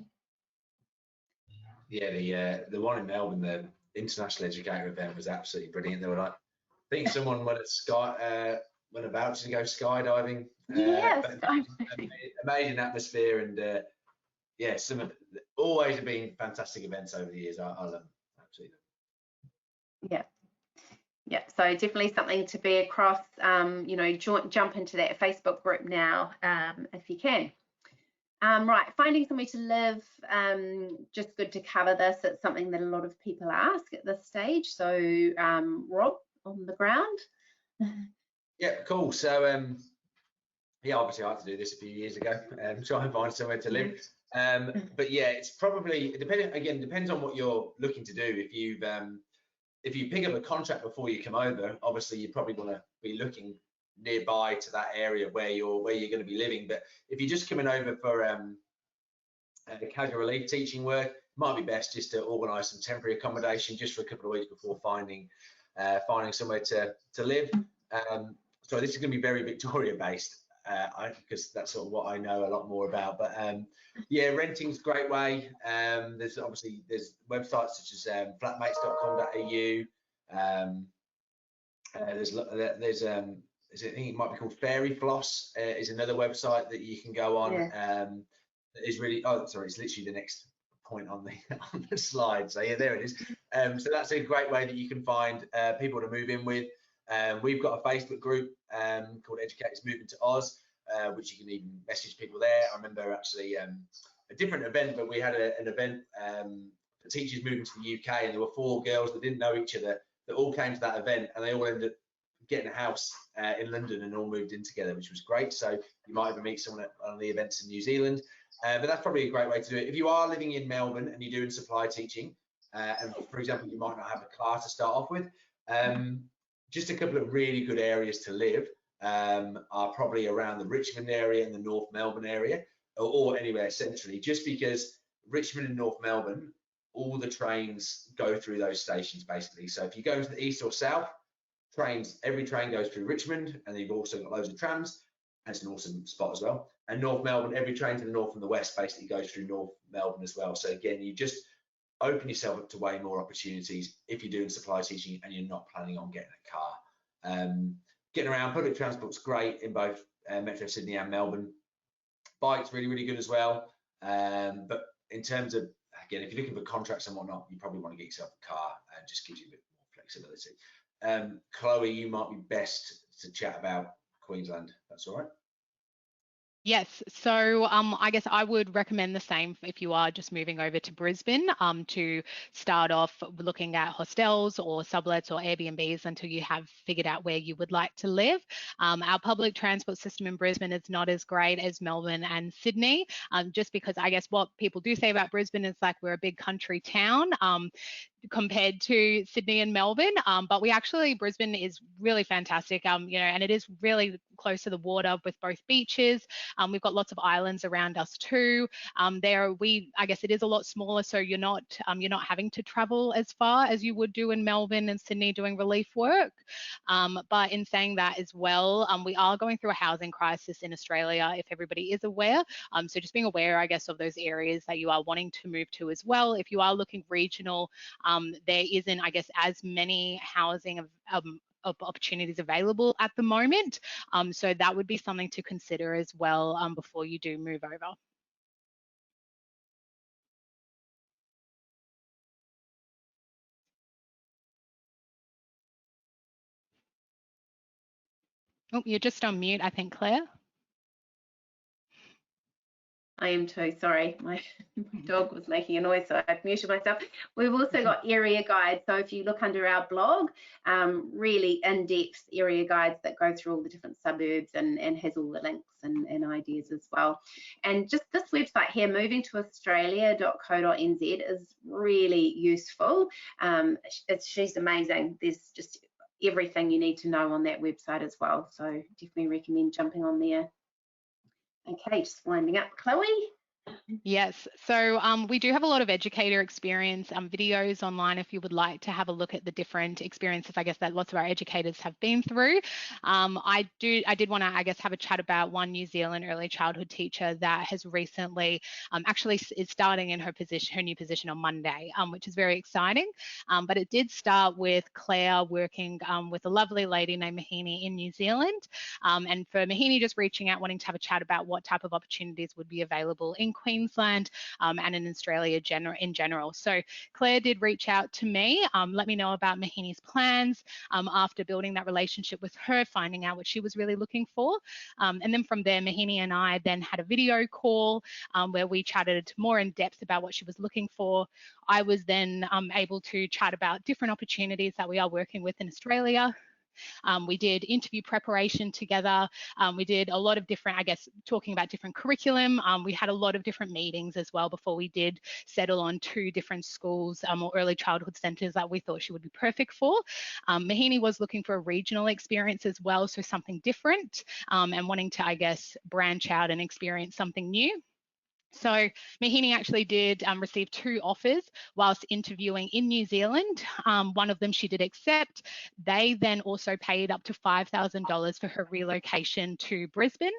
Yeah, the one in Melbourne, the International Educator event, was absolutely brilliant. There were like, I think someone went about to go skydiving. Yes, amazing atmosphere, and yeah, always have been fantastic events over the years. I love them, absolutely. Yeah, so definitely something to be across. You know, jump into that Facebook group now if you can. Right, finding somewhere to live, just good to cover this. It's something that a lot of people ask at this stage. So Rob, on the ground. Yeah, cool. So yeah, obviously I had to do this a few years ago, try and find somewhere to live. But yeah, it's probably, depends on what you're looking to do. If you pick up a contract before you come over, obviously you probably want to be looking nearby to that area where you're going to be living. But if you're just coming over for casual relief teaching work, it might be best just to organise some temporary accommodation just for a couple of weeks before finding somewhere to live. So this is going to be very Victoria based, because that's sort of what I know a lot more about. But yeah, renting's a great way. There's websites such as flatmates.com.au. I think it might be called Fairy Floss, is another website that you can go on. Yeah. Is really, it's literally the next point on the slide. So yeah, there it is. So that's a great way that you can find people to move in with. We've got a Facebook group called Educators Moving to Oz, which you can even message people there. I remember actually a different event, but we had an event for teachers moving to the UK, and there were 4 girls that didn't know each other that all came to that event, and they all ended up getting a house in London and all moved in together, which was great. So you might even meet someone at one of the events in New Zealand. But that's probably a great way to do it. If you are living in Melbourne and you're doing supply teaching, and for example, you might not have a car to start off with, just a couple of really good areas to live are probably around the Richmond area and the North Melbourne area, or anywhere centrally, just because Richmond and North Melbourne, all the trains go through those stations basically. So if you go to the east or south, every train goes through Richmond, and then you've also got loads of trams, and it's an awesome spot as well. And North Melbourne, every train to the north and the west basically goes through North Melbourne as well. So again, you just open yourself up to way more opportunities if you're doing supply teaching and you're not planning on getting a car. Getting around, public transport's great in both Metro Sydney and Melbourne. Bike's really, really good as well. But in terms of, again, if you're looking for contracts and whatnot, you probably want to get yourself a car, and just gives you a bit more flexibility. Chloe, you might be best to chat about Queensland. That's all right. Yes, so I guess I would recommend the same if you are just moving over to Brisbane, to start off looking at hostels or sublets or Airbnbs until you have figured out where you would like to live. Our public transport system in Brisbane is not as great as Melbourne and Sydney, just because I guess what people do say about Brisbane is like we're a big country town. Compared to Sydney and Melbourne, but Brisbane is really fantastic, you know, and it is really close to the water with both beaches. We've got lots of islands around us too. I guess it is a lot smaller, so you're not having to travel as far as you would do in Melbourne and Sydney doing relief work. But in saying that as well, we are going through a housing crisis in Australia, if everybody is aware. So just being aware, I guess, of those areas that you are wanting to move to as well. If you are looking regional, there isn't, I guess, as many housing opportunities available at the moment. So that would be something to consider as well before you do move over. Oh, you're just on mute, I think, Claire. I am too, sorry. My dog was making a noise, so I've muted myself. We've also got area guides. So if you look under our blog, really in-depth area guides that go through all the different suburbs and has all the links and ideas as well. And just this website here, movingtoaustralia.co.nz, is really useful. She's amazing. There's just everything you need to know on that website as well. So definitely recommend jumping on there. Okay, just winding up, Chloe. Yes, so we do have a lot of educator experience videos online if you would like to have a look at the different experiences, I guess, that lots of our educators have been through. I did want to, I guess, have a chat about one New Zealand early childhood teacher that has recently actually is starting in her new position on Monday, which is very exciting. But it did start with Claire working with a lovely lady named Mahini in New Zealand. And for Mahini just reaching out, wanting to have a chat about what type of opportunities would be available in Queensland and in Australia in general. So Claire did reach out to me, let me know about Mahini's plans after building that relationship with her, finding out what she was really looking for. And then from there, Mahini and I then had a video call where we chatted more in depth about what she was looking for. I was then able to chat about different opportunities that we are working with in Australia. We did interview preparation together. We did a lot of different, I guess, talking about different curriculum. We had a lot of different meetings as well before we did settle on 2 different schools or early childhood centres that we thought she would be perfect for. Mahini was looking for a regional experience as well, so something different and wanting to, I guess, branch out and experience something new. So Mahini actually did receive 2 offers whilst interviewing in New Zealand. One of them she did accept. They then also paid up to $5,000 for her relocation to Brisbane,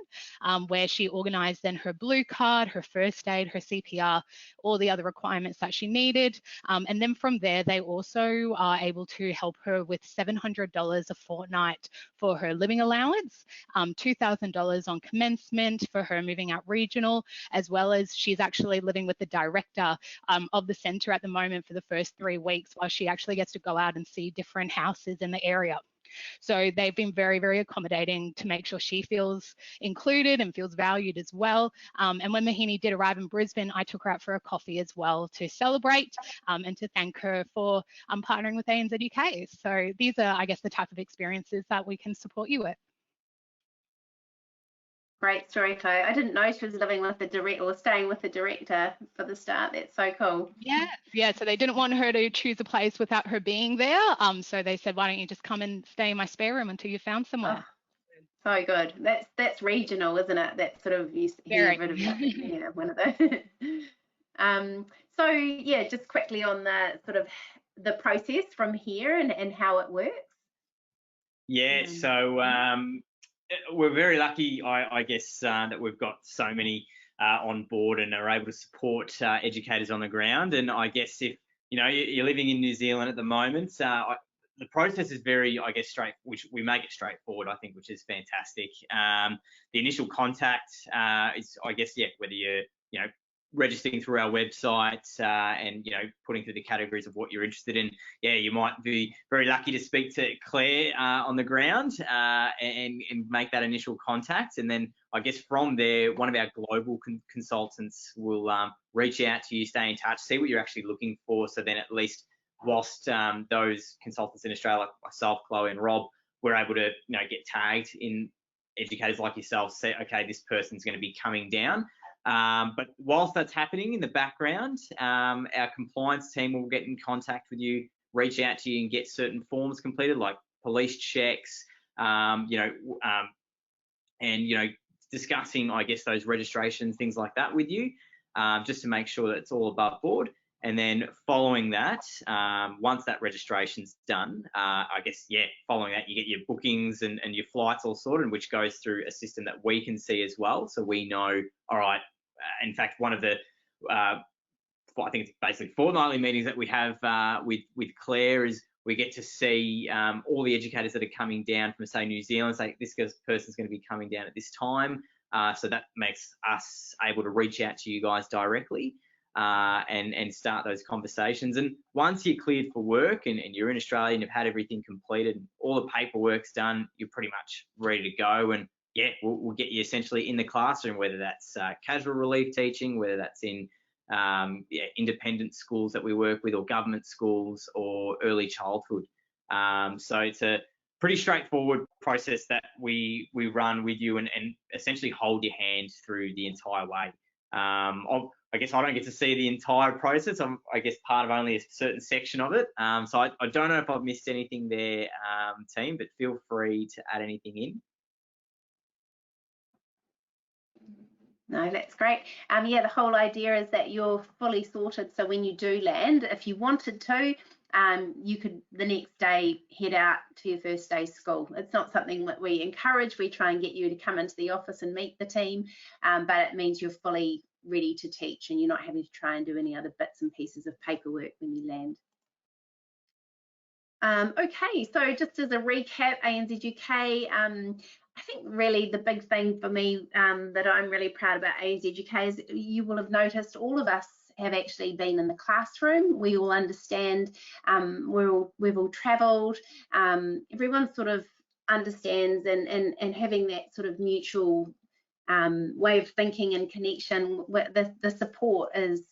where she organised then her blue card, her first aid, her CPR, all the other requirements that she needed. And then from there, they also are able to help her with $700 a fortnight for her living allowance, $2,000 on commencement for her moving out regional, as well as she's actually living with the director of the centre at the moment for the first 3 weeks while she actually gets to go out and see different houses in the area. So they've been very, very accommodating to make sure she feels included and feels valued as well. And when Mahini did arrive in Brisbane, I took her out for a coffee as well to celebrate and to thank her for partnering with ANZUK. So these are, I guess, the type of experiences that we can support you with. Great story, Chloe. I didn't know she was living with the director or staying with the director for the start. That's so cool. Yeah. So they didn't want her to choose a place without her being there. So they said, why don't you just come and stay in my spare room until you found somewhere? Oh, so good. That's regional, isn't it? That sort of you hear rid of yeah, one of those. So yeah, just quickly on the sort of the process from here and how it works. Yeah. So we're very lucky, I guess, that we've got so many on board and are able to support educators on the ground. And I guess if you're living in New Zealand at the moment, the process is very, I guess, which we make it straightforward, I think, which is fantastic. The initial contact is, I guess, whether you're registering through our website and putting through the categories of what you're interested in. You might be very lucky to speak to Claire on the ground and make that initial contact, and then I guess from there one of our global consultants will reach out to you, stay in touch, see what you're actually looking for, so then at least whilst those consultants in Australia, like myself, Chloe and Rob, we're able to get tagged in educators like yourself, say, okay, this person's going to be coming down. But whilst that's happening in the background, our compliance team will get in contact with you, reach out to you and get certain forms completed, like police checks, and discussing, I guess, those registrations, things like that with you, just to make sure that it's all above board. And then following that, once that registration's done, I guess, following that, you get your bookings and your flights all sorted, which goes through a system that we can see as well. So we know, all right, in fact, one of the, I think it's basically fortnightly meetings that we have with Claire is we get to see all the educators that are coming down from, say, New Zealand, say this person's going to be coming down at this time. So that makes us able to reach out to you guys directly. And start those conversations. And once you're cleared for work and you're in Australia and you've had everything completed, all the paperwork's done, you're pretty much ready to go. And yeah, we'll get you essentially in the classroom, whether that's casual relief teaching, whether that's in independent schools that we work with, or government schools, or early childhood. So it's a pretty straightforward process that we run with you and essentially hold your hand through the entire way. I guess I don't get to see the entire process. I'm, I guess, part of only a certain section of it. So I don't know if I've missed anything there, team, but feel free to add anything in. No, that's great. Yeah, the whole idea is that you're fully sorted. So when you do land, if you wanted to, you could the next day head out to your first day school. It's not something that we encourage. We try and get you to come into the office and meet the team, but it means you're fully ready to teach and you're not having to try and do any other bits and pieces of paperwork when you land. Okay, so just as a recap, ANZUK, I think really the big thing for me that I'm really proud about ANZUK is you will have noticed all of us have actually been in the classroom. We all understand, we've all travelled, everyone sort of understands and having that sort of mutual way of thinking and connection. The support is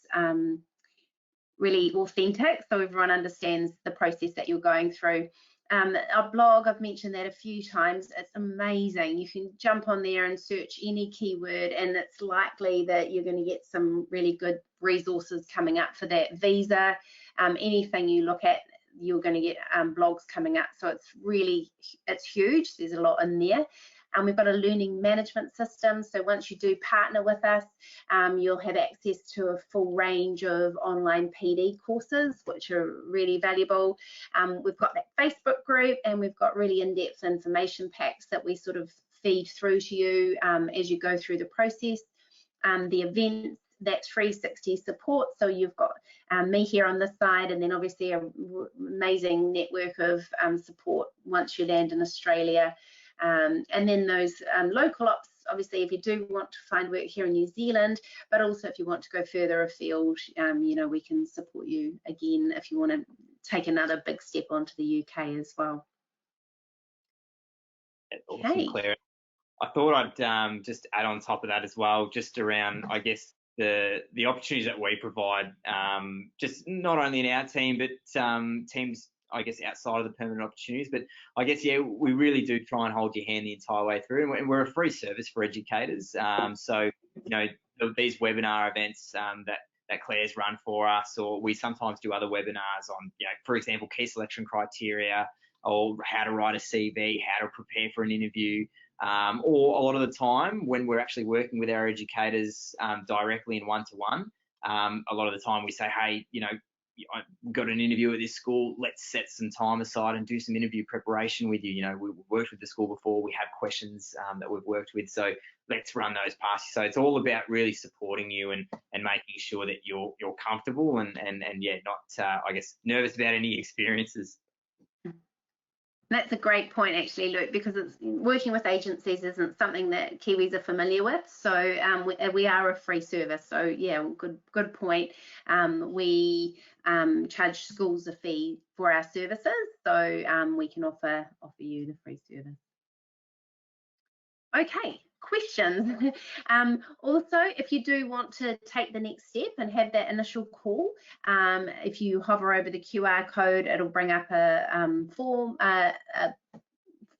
really authentic, so everyone understands the process that you're going through. Our blog, I've mentioned that a few times, it's amazing. You can jump on there and search any keyword and it's likely that you're going to get some really good resources coming up for that. Visa, anything you look at, you're going to get blogs coming up. So it's huge. There's a lot in there. We've got a learning management system. So once you do partner with us, you'll have access to a full range of online PD courses, which are really valuable. We've got that Facebook group and we've got really in-depth information packs that we sort of feed through to you as you go through the process. The events, that 360 support. So you've got me here on this side, and then obviously an amazing network of support once you land in Australia. And then those local ops, obviously, if you do want to find work here in New Zealand, but also if you want to go further afield, you know, we can support you again if you want to take another big step onto the UK as well. Awesome, Okay. Claire. I thought I'd just add on top of that as well, just around, I guess, the opportunities that we provide, just not only in our team, but teams, I guess, outside of the permanent opportunities. But I guess, yeah, we really do try and hold your hand the entire way through, and we're a free service for educators. So, you know, these webinar events that Claire's run for us, or we sometimes do other webinars on, you know, for example, key selection criteria, or how to write a CV, how to prepare for an interview. Or a lot of the time when we're actually working with our educators directly in one-to-one, a lot of the time we say, hey, you know, we've got an interview at this school, let's set some time aside and do some interview preparation with you. You know, we've worked with the school before, we have questions that we've worked with, so let's run those past you. So it's all about really supporting you and making sure that you're comfortable and yeah, not, I guess, nervous about any experiences. That's a great point, actually, Luke, because it's working with agencies isn't something that Kiwis are familiar with. So we are a free service. So yeah, good point. We charge schools a fee for our services, so we can offer you the free service. Okay, questions. Also, if you do want to take the next step and have that initial call, if you hover over the QR code, it'll bring up a form,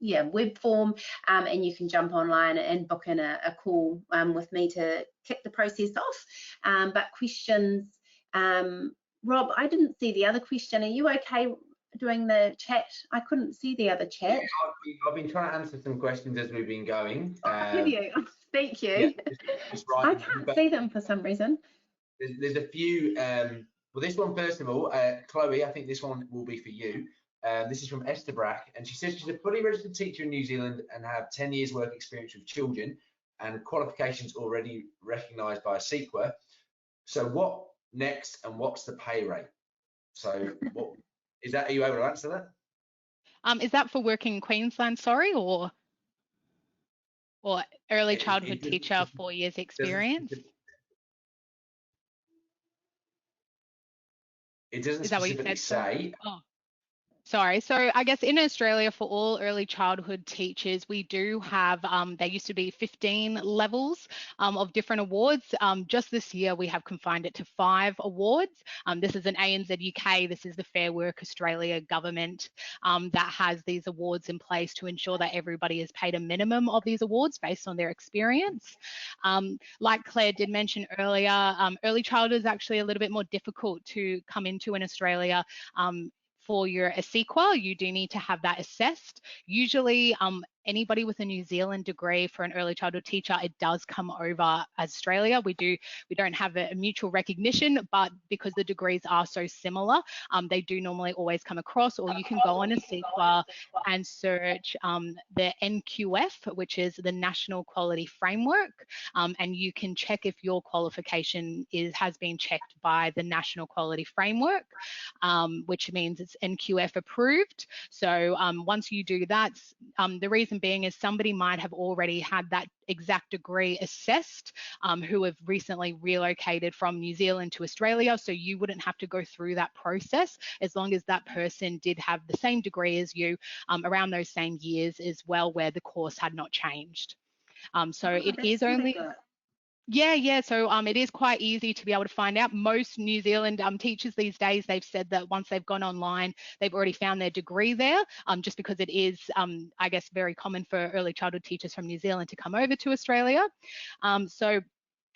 web form, and you can jump online and book in a call with me to kick the process off. But questions, Rob, I didn't see the other question. Are you okay doing the chat? I couldn't see the other chat. Yeah, I've been trying to answer some questions as we've been going. Have you? Thank you. Yeah, just right. I can't see them for some reason. There's a few. Well, this one, first of all, Chloe, I think this one will be for you. This is from Esther Brack, and she says she's a fully registered teacher in New Zealand and have 10 years work experience with children and qualifications already recognised by a CEQA. So what next, and what's the pay rate? So what is that? Are you able to answer that? Is that for working in Queensland, sorry, or early childhood teacher, 4 years experience? It doesn't Is that what you specifically said? say. Oh, Sorry, so I guess in Australia for all early childhood teachers, we do have, there used to be 15 levels of different awards. Just this year, we have confined it to 5 awards. This is an ANZ UK, this is the Fair Work Australia government that has these awards in place to ensure that everybody is paid a minimum of these awards based on their experience. Like Claire did mention earlier, early childhood is actually a little bit more difficult to come into in Australia. For your ASIQA, you do need to have that assessed. Usually, anybody with a New Zealand degree for an early childhood teacher, it does come over Australia. We don't have a mutual recognition, but because the degrees are so similar, they do normally always come across, or you can go on ASIQA and search the NQF, which is the National Quality Framework, and you can check if your qualification has been checked by the National Quality Framework, which means it's NQF approved. So once you do that, the reason being is somebody might have already had that exact degree assessed who have recently relocated from New Zealand to Australia, so you wouldn't have to go through that process as long as that person did have the same degree as you around those same years as well, where the course had not changed. So it is only... Yeah. So it is quite easy to be able to find out. Most New Zealand teachers these days, they've said that once they've gone online, they've already found their degree there, just because it is, I guess, very common for early childhood teachers from New Zealand to come over to Australia. So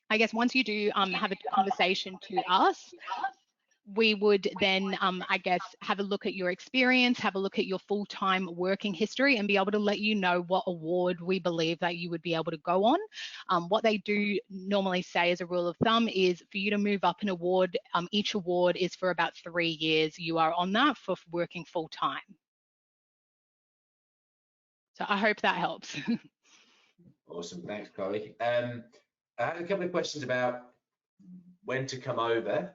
I guess once you do have a conversation to us, we would then, I guess, have a look at your experience, have a look at your full-time working history, and be able to let you know what award we believe that you would be able to go on. What they do normally say as a rule of thumb is for you to move up an award, each award is for about 3 years. You are on that for working full-time. So I hope that helps. Awesome, thanks, Chloe. I had a couple of questions about when to come over.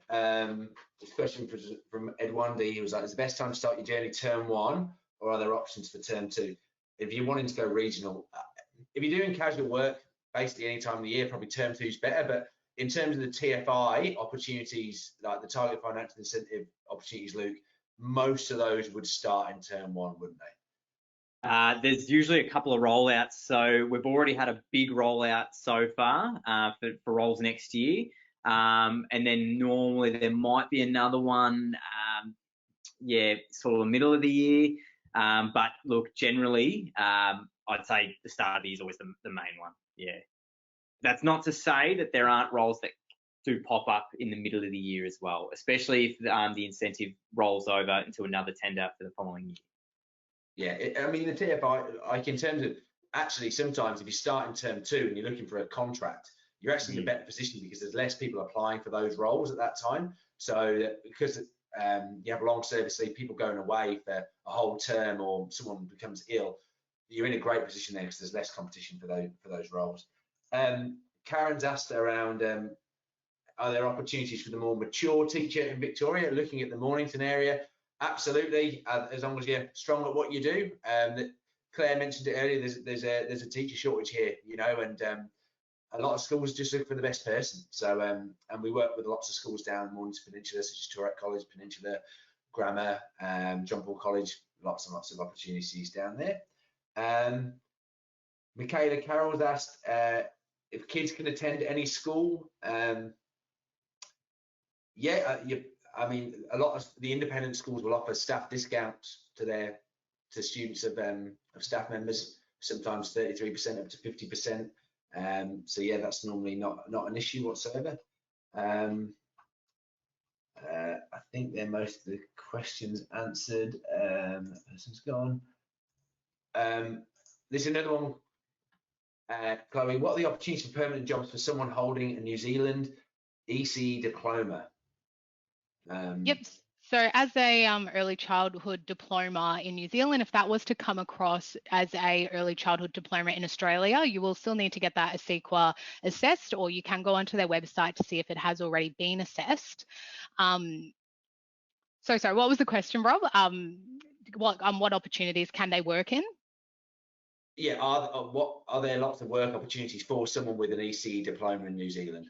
This question from Ed Wandy, he was like, is the best time to start your journey term 1, or are there options for term 2? If you're wanting to go regional, if you're doing casual work, basically any time of the year, probably term 2 is better. But in terms of the TFI opportunities, like the target financial incentive opportunities, Luke, most of those would start in term 1, wouldn't they? There's usually a couple of rollouts. So we've already had a big rollout so far for roles next year. And then normally there might be another one, sort of the middle of the year. But look, generally, I'd say the start of the year is always the main one. Yeah. That's not to say that there aren't roles that do pop up in the middle of the year as well, especially if the incentive rolls over into another tender for the following year. Yeah, I mean, the TFI, like in terms of, actually sometimes if you start in term 2 and you're looking for a contract, you're actually in a better position because there's less people applying for those roles at that time. So because you have long service leave, people going away for a whole term, or someone becomes ill, you're in a great position there because there's less competition for those roles. Karen's asked around, are there opportunities for the more mature teacher in Victoria? Looking at the Mornington area, absolutely, as long as you're strong at what you do. Claire mentioned it earlier, there's a teacher shortage here, you know, and a lot of schools just look for the best person. So, and we work with lots of schools down Mornington Peninsula, such as Toorak College, Peninsula Grammar, John Paul College, lots and lots of opportunities down there. Michaela Carroll's asked if kids can attend any school. I mean, a lot of the independent schools will offer staff discounts to students of staff members, sometimes 33% up to 50%. So yeah, that's normally not an issue whatsoever. I think they're most of the questions answered. That person's gone. There's another one. Chloe, what are the opportunities for permanent jobs for someone holding a New Zealand ECE diploma? Yep. So as a early childhood diploma in New Zealand, if that was to come across as a early childhood diploma in Australia, you will still need to get that ASIQA assessed, or you can go onto their website to see if it has already been assessed. So sorry, what was the question, Rob? What opportunities can they work in? Yeah, are there lots of work opportunities for someone with an ECE diploma in New Zealand?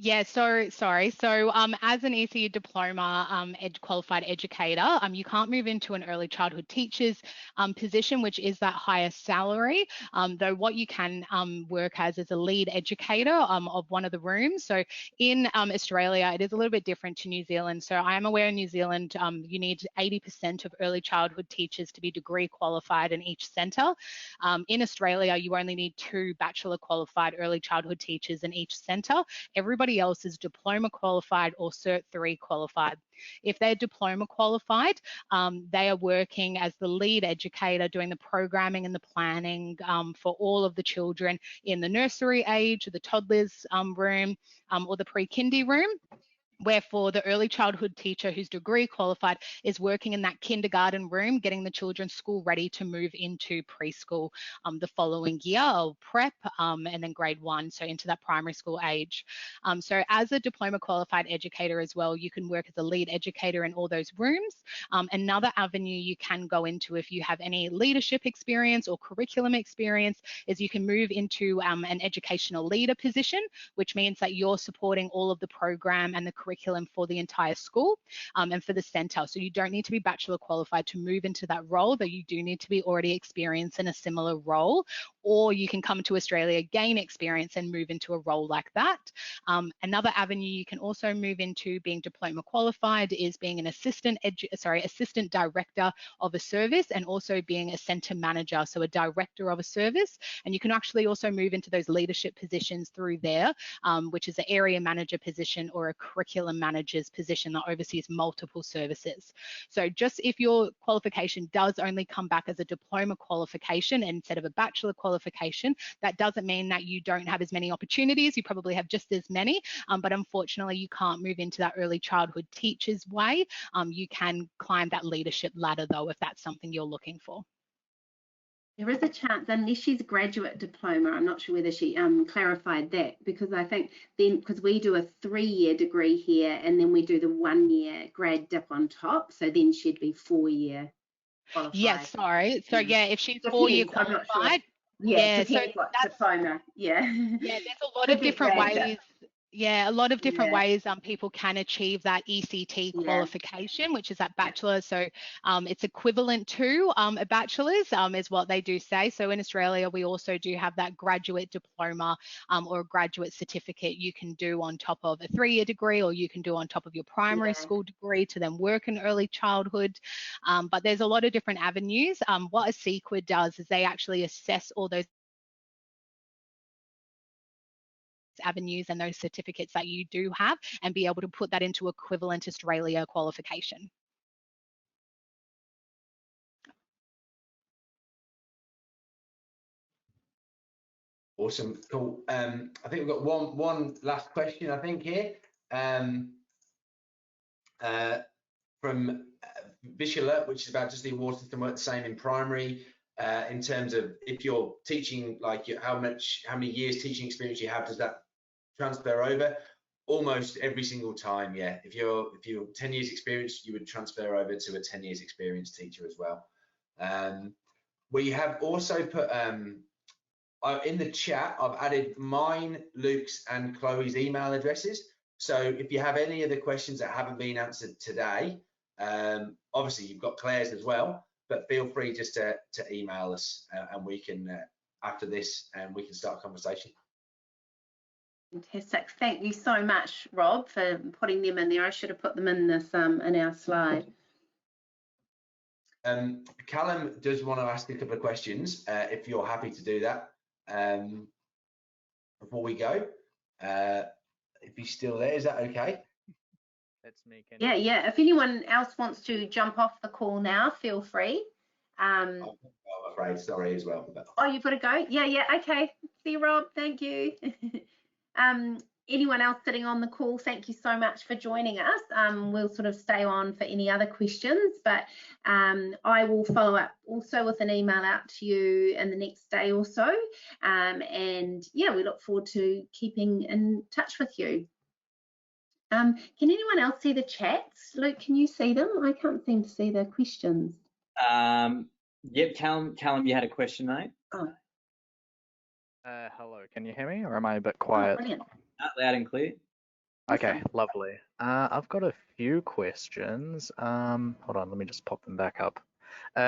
Yeah, so sorry. So as an ECU diploma qualified educator, you can't move into an early childhood teacher's position, which is that higher salary, though what you can work as is a lead educator of one of the rooms. So in Australia, it is a little bit different to New Zealand. So I am aware in New Zealand, you need 80% of early childhood teachers to be degree qualified in each centre. In Australia, you only need 2 bachelor qualified early childhood teachers in each centre. Everybody else is diploma qualified or Cert 3 qualified. If they're diploma qualified, they are working as the lead educator, doing the programming and the planning for all of the children in the nursery age, the toddlers room, or the pre-kindy room. Wherefore, the early childhood teacher who's degree qualified is working in that kindergarten room, getting the children school ready to move into preschool the following year, or prep, and then grade 1, so into that primary school age. So as a diploma qualified educator as well, you can work as a lead educator in all those rooms. Another avenue you can go into if you have any leadership experience or curriculum experience is you can move into an educational leader position, which means that you're supporting all of the program and the curriculum for the entire school and for the centre. So you don't need to be bachelor qualified to move into that role, though you do need to be already experienced in a similar role, or you can come to Australia, gain experience and move into a role like that. Another avenue you can also move into being diploma qualified is being an assistant director of a service, and also being a centre manager, so a director of a service. And you can actually also move into those leadership positions through there, which is an area manager position or a curriculum manager's position that oversees multiple services. So just if your qualification does only come back as a diploma qualification instead of a bachelor qualification, that doesn't mean that you don't have as many opportunities. You probably have just as many, but unfortunately you can't move into that early childhood teacher's way. You can climb that leadership ladder though, if that's something you're looking for. There is a chance, unless she's a graduate diploma, I'm not sure whether she clarified that, because I think then, because we do a 3-year degree here and then we do the 1-year grad dip on top, so then she'd be 4-year qualified. Yes, sorry. So yeah, if she's depends, 4-year I'm not sure. qualified, Yeah, depends what diploma. Yeah. Yeah, there's a lot of different ways. Yeah, a lot of different ways people can achieve that ECT qualification, which is that bachelor. So it's equivalent to a bachelor's is what they do say. So in Australia, we also do have that graduate diploma or a graduate certificate you can do on top of a 3-year degree, or you can do on top of your primary school degree to then work in early childhood. But there's a lot of different avenues. What a CEQA does is they actually assess all those avenues and those certificates that you do have, and be able to put that into equivalent Australia qualification. Awesome, cool. I think we've got one last question, I think, here. From Vishala, which is about, does the award system work the same in primary in terms of if you're teaching, like how many years teaching experience you have, does that transfer over? Almost every single time, yeah. If you're 10 years experience, you would transfer over to a 10 years experience teacher as well. We have also put in the chat, I've added mine, Luke's and Chloe's email addresses. So if you have any other questions that haven't been answered today, obviously you've got Claire's as well, but feel free just to email us and we can, after this, and we can start a conversation. Fantastic. Thank you so much, Rob, for putting them in there. I should have put them in this in our slide. Callum does want to ask a couple of questions, if you're happy to do that before we go. If he's still there, is that okay? That's me. Yeah. If anyone else wants to jump off the call now, feel free. I'm afraid, sorry as well. Oh, you've got to go? Yeah, okay. See you, Rob. Thank you. Anyone else sitting on the call, thank you so much for joining us. We'll sort of stay on for any other questions, but I will follow up also with an email out to you in the next day or so. And yeah, we look forward to keeping in touch with you. Can anyone else see the chats? Luke, can you see them? I can't seem to see the questions. Yep, Callum, you had a question, mate? Oh. Hello, can you hear me, or am I a bit quiet? Oh, brilliant. Loud and clear. Okay, Awesome. lovely. I've got a few questions. Hold on, let me just pop them back up.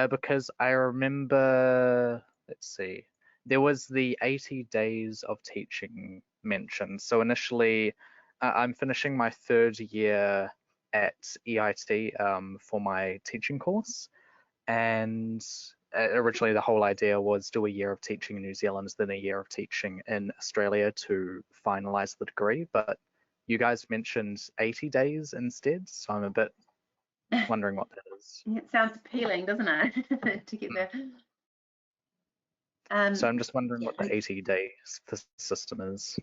Because I remember, let's see, there was the 80 days of teaching mentioned. So initially, I'm finishing my 3rd year at EIT for my teaching course. And originally the whole idea was do a year of teaching in New Zealand, then a year of teaching in Australia to finalize the degree. But you guys mentioned 80 days instead, so I'm a bit wondering what that is. It sounds appealing, doesn't it? To get there. So I'm just wondering what the 80 days system is.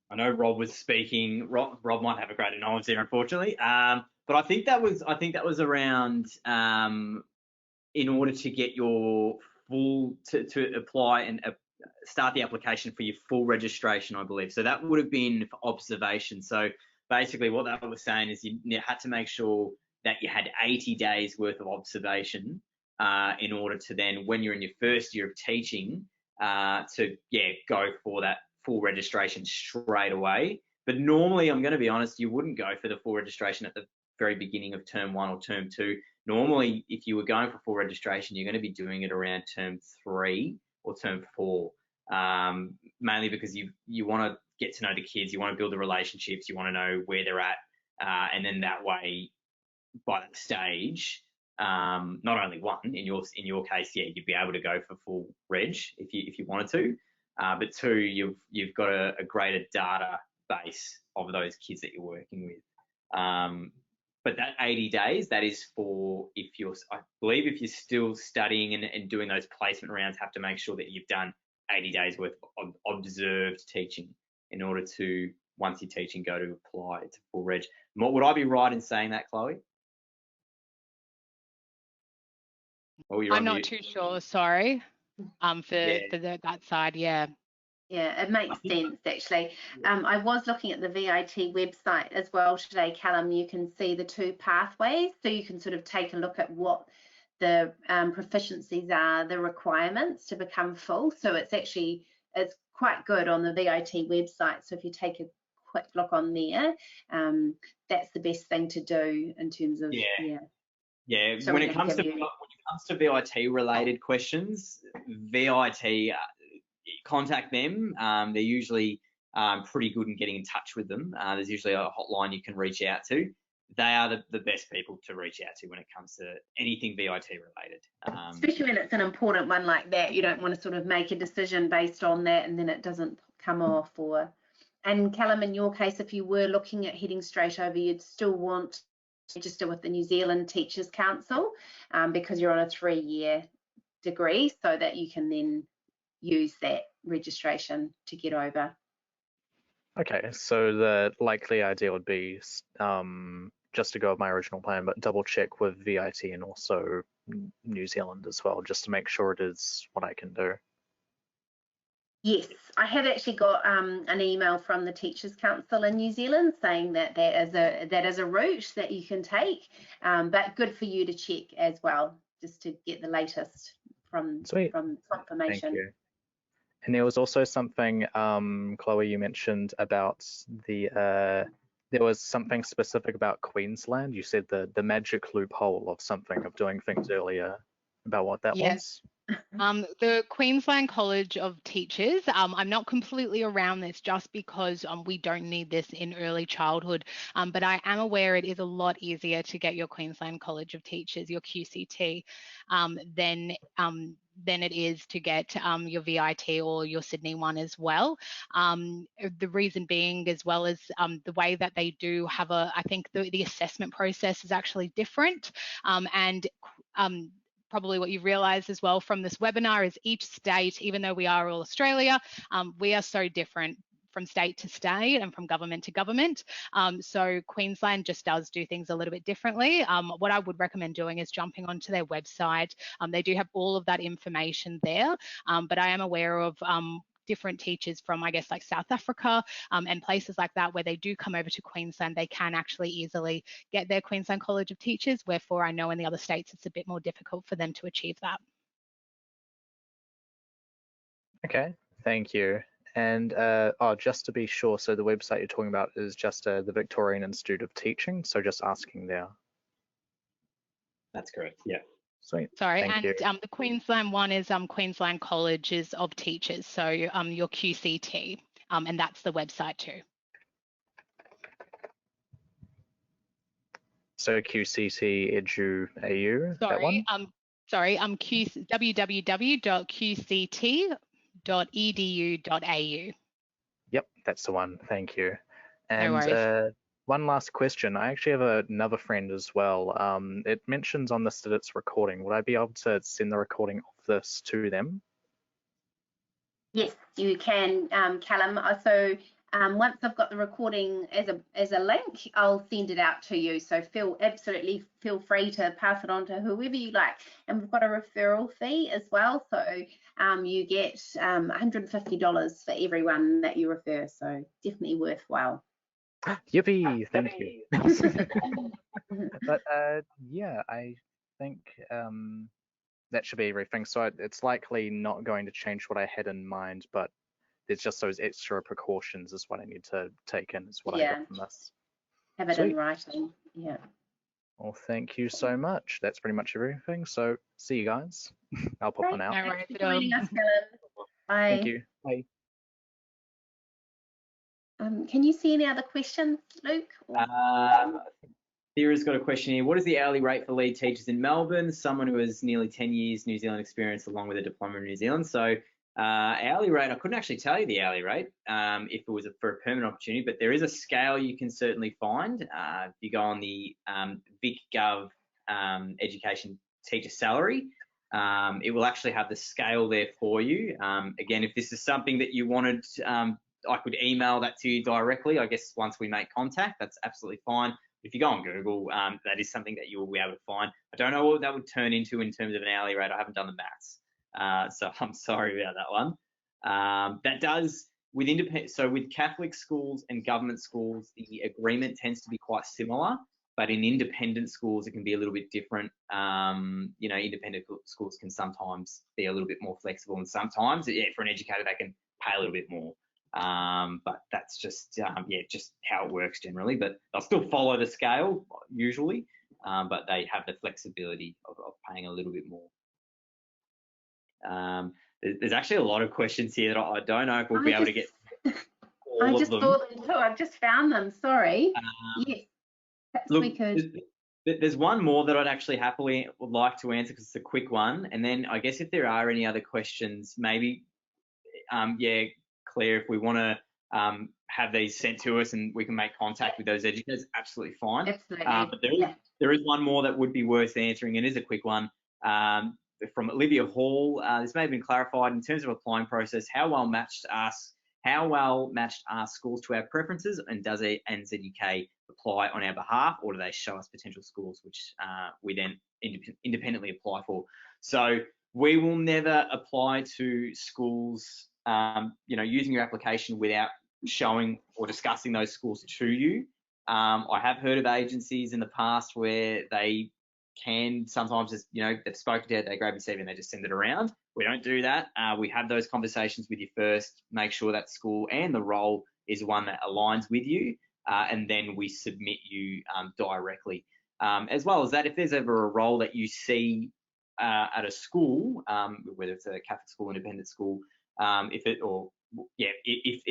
I know Rob was speaking. Rob might have a greater knowledge there, unfortunately. But I think that was around in order to get your full to apply and start the application for your full registration, I believe. So that would have been for observation. So basically, what that was saying is you had to make sure that you had 80 days worth of observation in order to then, when you're in your 1st year of teaching, to go for that full registration straight away. But normally, I'm going to be honest, you wouldn't go for the full registration at the very beginning of term 1 or term 2. Normally, if you were going for full registration, you're going to be doing it around term 3 or term 4, mainly because you want to get to know the kids, you want to build the relationships, you want to know where they're at, and then that way, by that stage, not only one in your case, you'd be able to go for full reg if you wanted to, but 2, you've got a greater data base of those kids that you're working with. But that 80 days, that is for I believe if you're still studying and doing those placement rounds, have to make sure that you've done 80 days worth of observed teaching in order to, once you're teaching, go to apply to full reg. Would I be right in saying that, Chloe? Oh, you're I'm on not mute. too sure, sorry. For that side, yeah. Yeah, it makes sense actually. I was looking at the VIT website as well today, Callum. You can see the 2 pathways, so you can sort of take a look at what the proficiencies are, the requirements to become full. So it's quite good on the VIT website. So if you take a quick look on there, that's the best thing to do in terms of So when it comes to VIT related questions, VIT, contact them. They're usually pretty good in getting in touch with them. There's usually a hotline you can reach out to. They are the best people to reach out to when it comes to anything VIT related. Especially when it's an important one like that. You don't want to sort of make a decision based on that and then it doesn't come off. And Callum, in your case, if you were looking at heading straight over, you'd still want to register with the New Zealand Teachers Council because you're on a 3-year degree, so that you can then use that registration to get over. Okay, so the likely idea would be just to go with my original plan, but double check with VIT and also New Zealand as well, just to make sure it is what I can do. Yes, I have actually got an email from the Teachers Council in New Zealand saying that that is a route that you can take, but good for you to check as well, just to get the latest from confirmation. Thank you. And there was also something, Chloe, you mentioned about there was something specific about Queensland. You said the magic loophole of something, of doing things earlier, about what that was. The Queensland College of Teachers, I'm not completely around this just because we don't need this in early childhood, but I am aware it is a lot easier to get your Queensland College of Teachers, your QCT, than it is to get your VIT or your Sydney one as well. The reason being, as well as the way that they do have I think the assessment process is actually different, and probably what you realised as well from this webinar is each state, even though we are all Australia, we are so different from state to state and from government to government. So Queensland just does do things a little bit differently. What I would recommend doing is jumping onto their website. They do have all of that information there, but I am aware of different teachers from, I guess, like South Africa and places like that where they do come over to Queensland, they can actually easily get their Queensland College of Teachers, wherefore I know in the other states it's a bit more difficult for them to achieve that. Okay, thank you. And oh, just to be sure, so the website you're talking about is just the Victorian Institute of Teaching. So just asking there. That's correct. Yeah. Sweet. Sorry, Thank and you. the Queensland one is Queensland Colleges of Teachers, so your QCT, and that's the website too. So QCT Edu AU, that one? Sorry, www.qct.edu.au. Yep, that's the one. Thank you. No worries. One last question. I actually have another friend as well. It mentions on this that it's recording. Would I be able to send the recording of this to them? Yes, you can, Callum. So once I've got the recording as a link, I'll send it out to you. So absolutely feel free to pass it on to whoever you like. And we've got a referral fee as well. So you get $150 for everyone that you refer. So definitely worthwhile. Yippee! Thank you. But yeah, I think that should be everything. So it's likely not going to change what I had in mind, but there's just those extra precautions is what I need to take in, is what I got from this. Have it Sweet. in writing. Yeah. Well, thank you so much. That's pretty much everything. So see you guys. I'll pop on out. No worries Thanks at for all. joining us, Callum. Bye. Thank you. Bye. Can you see any other questions, Luke? Thea's got a question here. What is the hourly rate for lead teachers in Melbourne? Someone who has nearly 10 years New Zealand experience along with a diploma in New Zealand. So hourly rate, I couldn't actually tell you the hourly rate if it was for a permanent opportunity, but there is a scale you can certainly find. If you go on the VicGov education teacher salary, it will actually have the scale there for you. Again, if this is something that you wanted, I could email that to you directly. I guess once we make contact, that's absolutely fine. If you go on Google, that is something that you will be able to find. I don't know what that would turn into in terms of an hourly rate. I haven't done the maths, so I'm sorry about that one. That does with with Catholic schools and government schools, the agreement tends to be quite similar, but in independent schools it can be a little bit different. You know, independent schools can sometimes be a little bit more flexible, and sometimes, yeah, for an educator they can pay a little bit more. But that's just just how it works generally. But they'll still follow the scale usually, but they have the flexibility of paying a little bit more. There's actually a lot of questions here that I don't know if we'll be able to get all I just of them. saw them too. I've just found them. Sorry. Yes, perhaps look, we could. There's one more that I'd actually happily would like to answer because it's a quick one. And then I guess if there are any other questions, maybe Claire, if we want to have these sent to us and we can make contact with those educators, absolutely fine. Absolutely. But there is one more that would be worth answering, and it is a quick one. From Olivia Hall, this may have been clarified in terms of applying process. How well matched are schools to our preferences, and does ANZUK apply on our behalf, or do they show us potential schools which we then independently apply for? So we will never apply to schools using your application without showing or discussing those schools to you. I have heard of agencies in the past where they can sometimes just, they've spoken to it, they grab your CV and they just send it around. We don't do that. We have those conversations with you first, make sure that school and the role is one that aligns with you, and then we submit you directly. As well as that, if there's ever a role that you see at a school, whether it's a Catholic school, independent school, if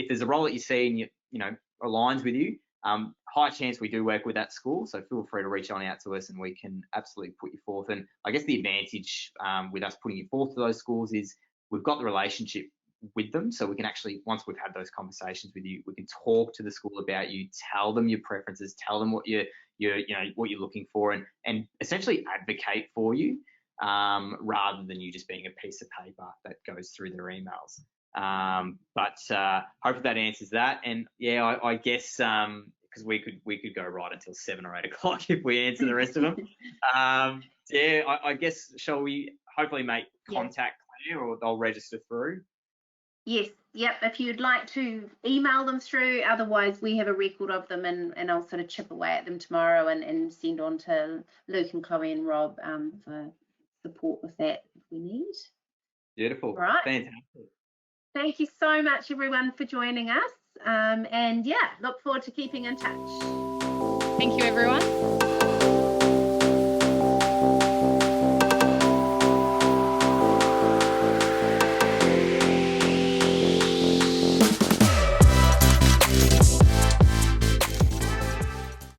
there's a role that you see and aligns with you, high chance we do work with that school. So feel free to reach on out to us and we can absolutely put you forth. And I guess the advantage with us putting you forth to those schools is we've got the relationship with them, so we can actually, once we've had those conversations with you, we can talk to the school about you, tell them your preferences, tell them what you're looking for, and essentially advocate for you, rather than you just being a piece of paper that goes through their emails. But hopefully that answers that. And yeah, I guess because we could go right until 7 or 8 o'clock if we answer the rest of them. I guess shall we hopefully make contact Claire, or they'll register through? Yes, yep. If you'd like to email them through, otherwise we have a record of them, and I'll sort of chip away at them tomorrow and send on to Luke and Chloe and Rob for support with that if we need. Beautiful. All right. Fantastic. Thank you so much, everyone, for joining us. And yeah, look forward to keeping in touch. Thank you, everyone.